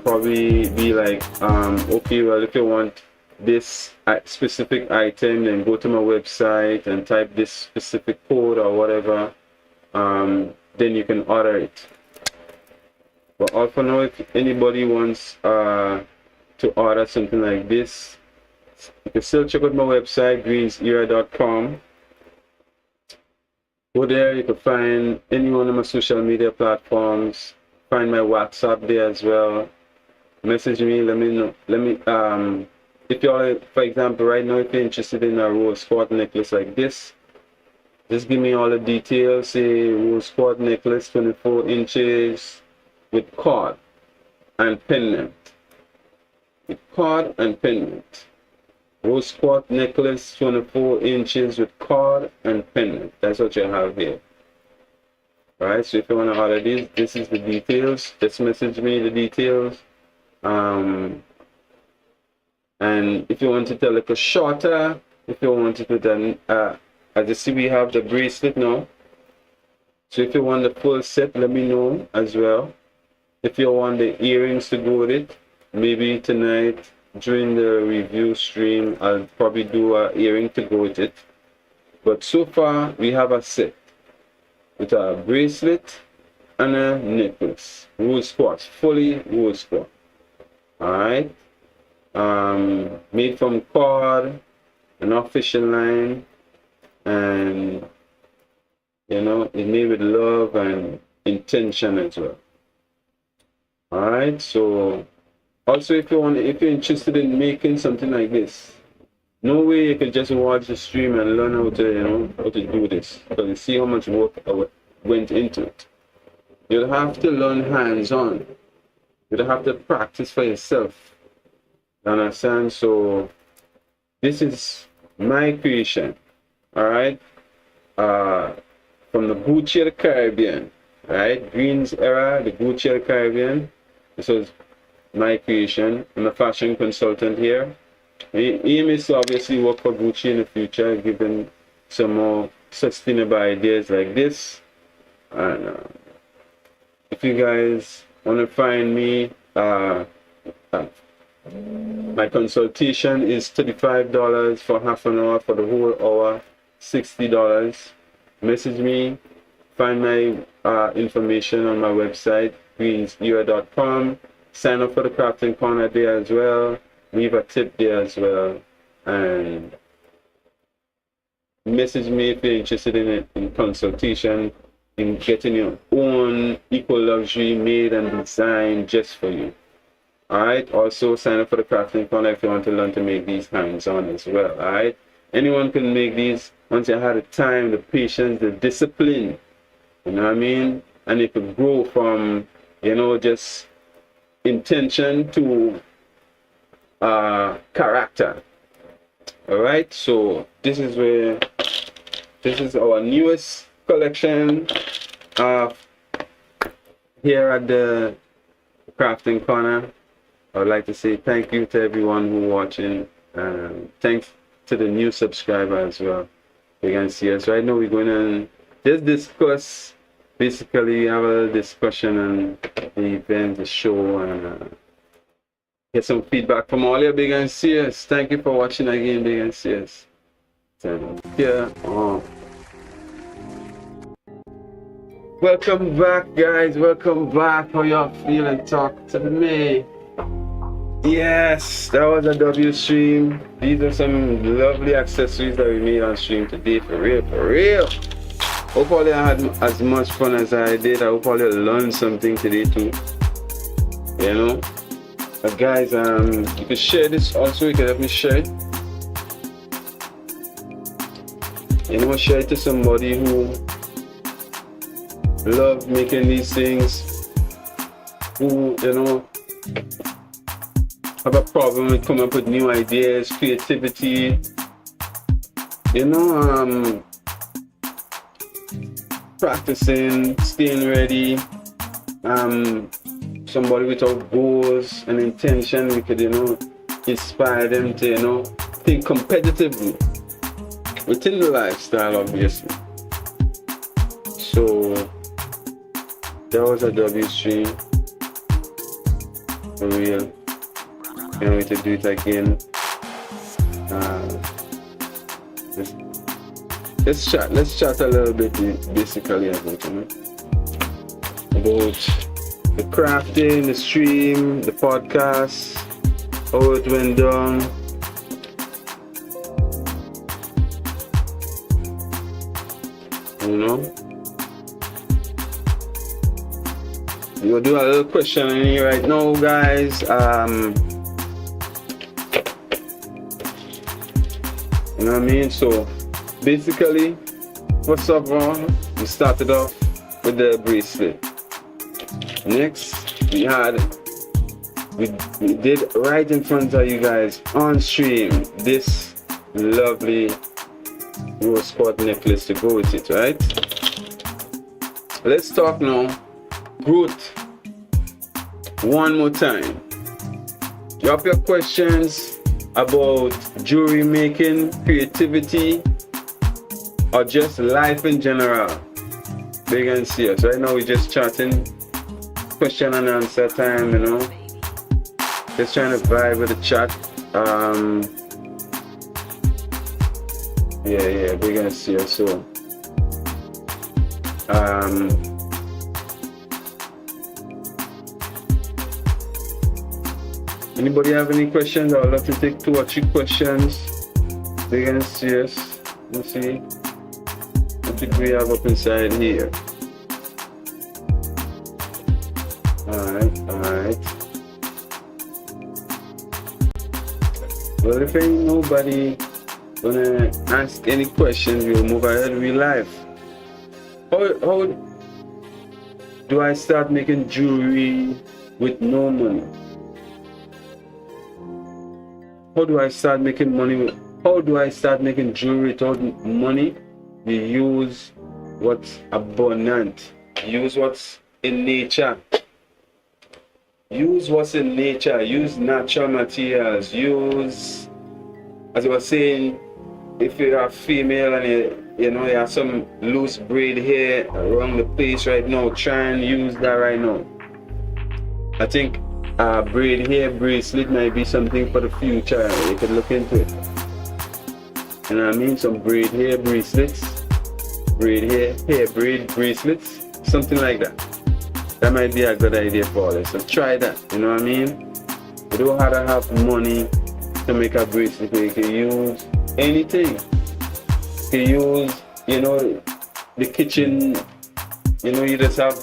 probably be like, okay, well, if you want this specific item, then go to my website and type this specific code or whatever, then you can order it. But all for now, if anybody wants to order something like this, you can still check out my website, greenzera.com. Go there, you can find any one of my social media platforms, find my WhatsApp there as well. Message me, let me know. If you're, for example, right now, if you're interested in a rose quartz necklace like this, just give me all the details. Say rose quartz necklace, 24 inches with cord and pendant. With cord and pendant. Rose quartz necklace, 24 inches with cord and pendant. That's what you have here. Alright, so if you want to order this is the details. Just message me the details. And if you want it a little shorter, if you want it with an as you see, we have the bracelet now. So if you want the full set, let me know as well. If you want the earrings to go with it, maybe tonight during the review stream, I'll probably do an earring to go with it. But so far, we have a set with a bracelet and a necklace. Rose quartz, fully rose quartz. Alright. Made from cord, an official line, and you know, it's made with love and intention as well. Alright, so also if you're interested in making something like this, no way you can just watch the stream and learn how to, how to do this, because you see how much work went into it. You'll have to learn hands-on. You'll have to practice for yourself. You understand? So this is my creation, all right, from the Gucci of the Caribbean, right? Greenz era, the Gucci of the Caribbean. This was my creation. I'm a fashion consultant here. My aim is to obviously work for Gucci in the future, give them some more sustainable ideas like this. And if you guys want to find me, my consultation is $35 for half an hour. For the whole hour, $60. Message me, find my information on my website, greenzera.com. Sign up for the crafting corner there as well. Leave a tip there as well. And message me if you're interested in consultation, in getting your own equal luxury made and designed just for you. Alright, also sign up for the crafting corner if you want to learn to make these hands-on as well. Alright, anyone can make these once you have the time, the patience, the discipline, you know what I mean? And it could grow from, just intention to character. Alright, so this is our newest collection here at the crafting corner. I would like to say thank you to everyone who's watching. Thanks to the new subscriber as well. You can see us right now. We're going to just discuss. Basically, have a discussion on the event, the show, and get some feedback from all your big and serious. Thank you for watching again, big and serious. Yeah. Welcome back, guys. Welcome back. How y'all feeling? Talk to me. Yes, that was a W stream. These are some lovely accessories that we made on stream today. For real, for real. Hope all you had as much fun as I did. I hope all you learned something today too. But guys, you can share this also. You can help me share it. Share it to somebody who love making these things, who have a problem with coming up with new ideas, creativity, practicing, staying ready, somebody without goals and intention. We could inspire them to think competitively within the lifestyle, obviously. So that was a W stream, for real. Can't wait to do it again. Let's chat a little bit basically about the crafting, the stream, the podcast, how it went down. You know, we'll do a little question in here right now, guys. You know what I mean? So basically, what's up, Ron? We started off with the bracelet. Next, we did right in front of you guys on stream this lovely rose spot necklace to go with it, right? Let's talk now growth one more time. You have your questions about jewelry making, creativity, or just life in general. Big and serious. Right now we're just chatting, question and answer time, you know. Just trying to vibe with the chat. Yeah, big and serious. So anybody have any questions? I would love to take 2 or 3 questions. Big and serious. Let's see what did we have up inside here. Alright. Well, if ain't nobody gonna ask any questions, we'll move ahead. We live. How do I start making jewelry with no money? How do I start making money? How do I start making jewelry without money? We use what's abundant. Use what's in nature. Use what's in nature. Use natural materials. Use, as I was saying, if you're a female and you have some loose braid hair around the place right now, try and use that right now. I think braid hair bracelet might be something for the future. You could look into it. You know what I mean? Some braid hair bracelets, braid hair braid bracelets, something like that. That might be a good idea for us. So try that. You know what I mean? You don't have to have money to make a bracelet. You can use anything. You can use, the kitchen. You just have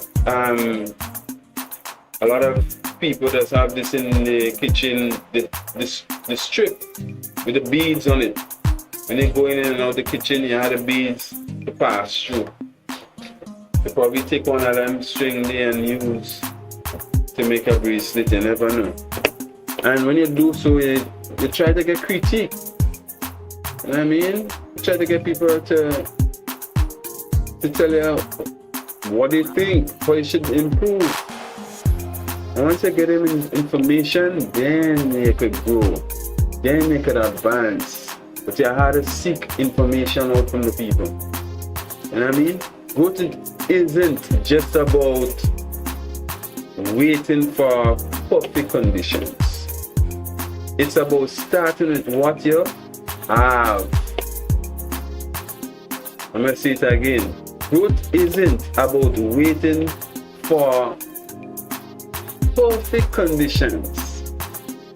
a lot of people just have this in the kitchen, the strip with the beads on it. When they go in and out the kitchen, you have the beads to pass through. You probably take one of them string there and use to make a bracelet, you never know. And when you do so, you try to get critique. You know what I mean? You try to get people to tell you what they think, how you should improve. And once you get them information, then you could grow. Then you could advance. But you have to seek information out from the people. You know what I mean? Growth isn't just about waiting for perfect conditions. It's about starting with what you have. I'm going to say it again. Growth isn't about waiting for perfect conditions.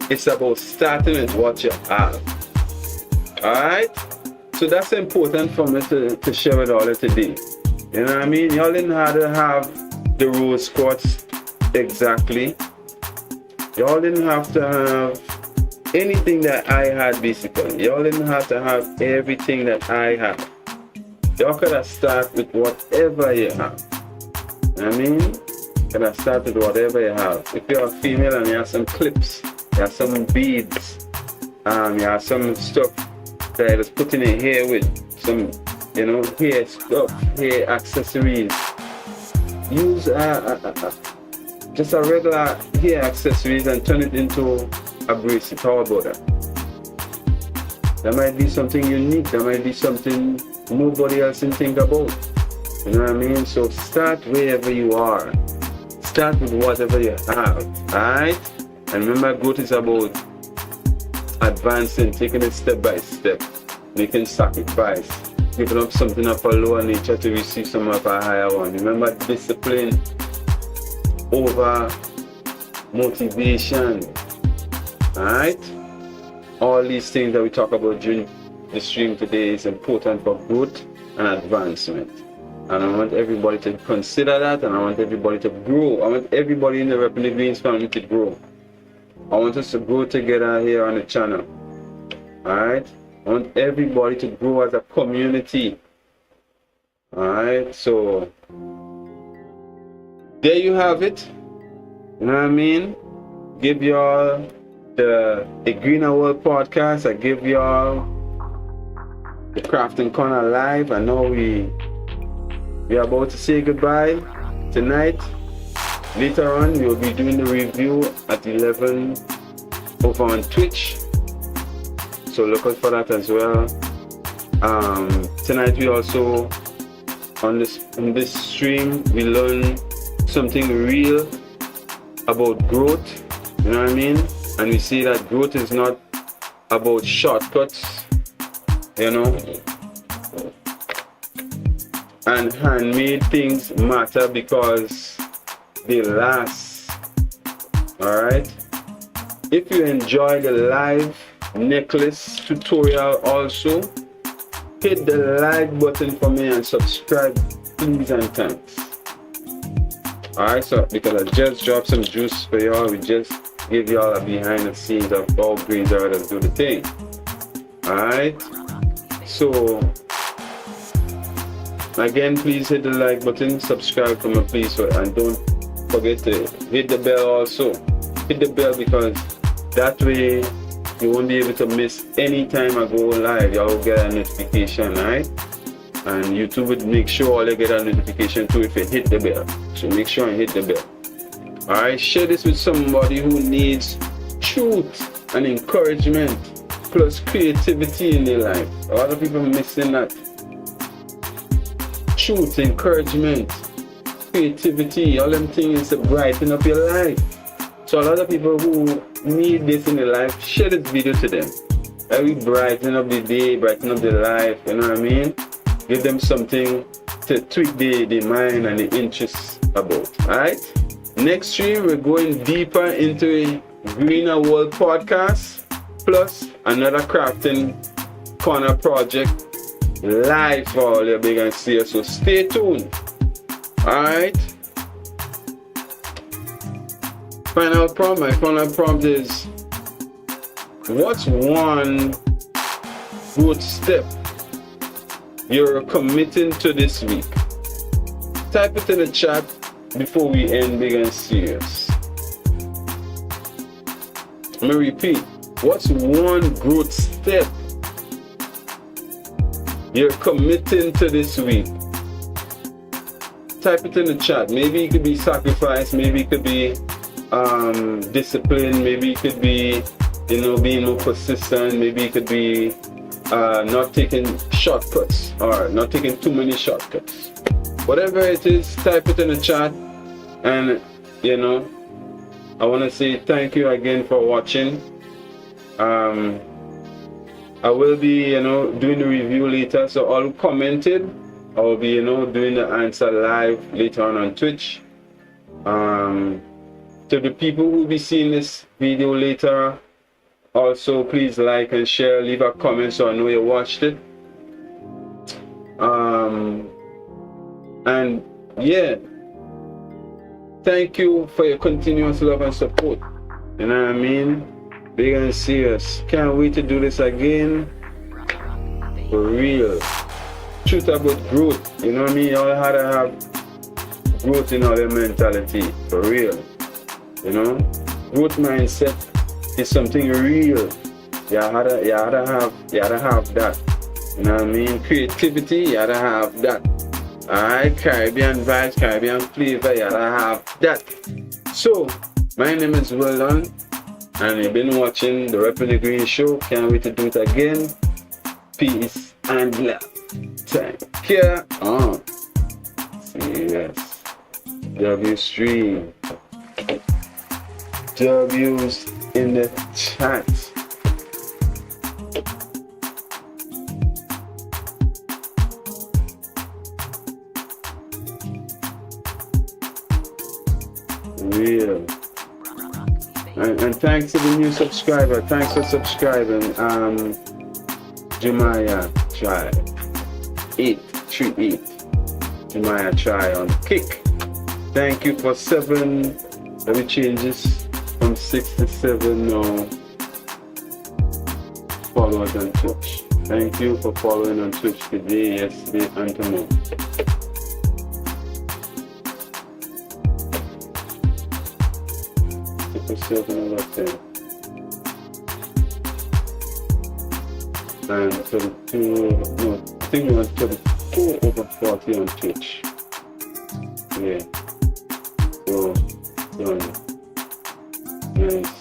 It's about starting with what you have. Alright? So that's important for me to share with all of today. You know what I mean? Y'all didn't have to have the rose quartz exactly. Y'all didn't have to have anything that I had basically. Y'all didn't have to have everything that I have. Y'all could have started with whatever you have. You know what I mean? You could have started with whatever you have. If you're a female and you have some clips, you have some beads, you have some stuff that is put in your hair with, some, hair stuff, hair accessories. Use just a regular hair accessories and turn it into a bracelet. How about that? That might be something unique. That might be something nobody else can think about. You know what I mean? So start wherever you are. Start with whatever you have. Alright? And remember, growth is about advancing, taking it step by step, making sacrifice, giving up something of a lower nature to receive some of a higher one. Remember, discipline over motivation. Alright? All these things that we talk about during the stream today is important for growth and advancement. And I want everybody to consider that, and I want everybody to grow. I want everybody in the Reppin Da Greenz family to grow. I want us to grow together here on the channel. Alright? I want everybody to grow as a community. Alright, so there you have it. You know what I mean? Give y'all the Greener World podcast. I give y'all the Crafting Corner live. I know we are about to say goodbye tonight. Later on, we will be doing the review at 11 over on Twitch. So look out for that as well. Tonight we also on this stream we learn something real about growth. You know what I mean? And we see that growth is not about shortcuts, you know. And handmade things matter because they last. Alright? If you enjoy the live necklace tutorial also, hit the like button for me and subscribe, please and thanks. Alright, so because I just dropped some juice for y'all, we just give y'all a behind the scenes of how Greenz artists do the thing. Alright, so again, please hit the like button, subscribe for me please, and don't forget to hit the bell also. Hit the bell because that way you won't be able to miss any time I go live. Y'all will get a notification, right? And YouTube would make sure you get a notification too if you hit the bell. So make sure you hit the bell. Alright, share this with somebody who needs truth and encouragement plus creativity in their life. A lot of people are missing that. Truth, encouragement, creativity, all them things to brighten up your life. So a lot of people who need this in their life, share this video to them. That will brighten up the day, brighten up their life, you know what I mean? Give them something to tweak their mind and the interests about. Alright? Next stream, we're going deeper into a Greener World podcast, plus another Crafting Corner project live for all your big and serious. So stay tuned. Alright? My final prompt is, what's one good step you're committing to this week? Type it in the chat before we end big and serious. Let me repeat. What's one growth step you're committing to this week? Type it in the chat. Maybe it could be sacrifice, maybe it could be discipline, maybe it could be, you know, being more persistent, maybe it could be not taking shortcuts or not taking too many shortcuts. Whatever it is, type it in the chat. And you know, I want to say thank you again for watching. I will be, you know, doing the review later, so all who commented, I will be, you know, doing the answer live later on Twitch. To the people who will be seeing this video later, also please like and share, leave a comment so I know you watched it. And yeah, thank you for your continuous love and support. You know what I mean? Big and serious. Can't wait to do this again. For real. Truth about growth. You know what I mean? You all had to have growth in all your mentality. For real. You know? Growth mindset is something real. You had to have that. You know what I mean? Creativity, you had to have that. Alright, Caribbean vibes, Caribbean flavor, you had to have that. So, my name is Weldon, and you've been watching the Reppin Da Greenz Show. Can't wait to do it again. Peace and love. Take care. Yes. W stream. W's in the chat. And thanks to the new subscriber. Thanks for subscribing. Jemiah Try 838. Jemiah Try on Kick. Thank you for 7. Let me change this from 6 to 7 now. Followers on Twitch. Thank you for following on Twitch today, yesterday, and tomorrow. And 32, no, I think we went 34 over 40 on Twitch. Yeah. So, done. Nice.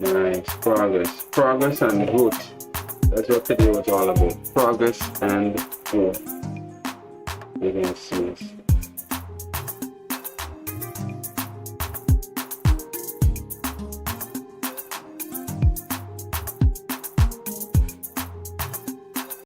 Nice. Progress and growth. That's what today was all about. Progress and growth. You're gonna see this.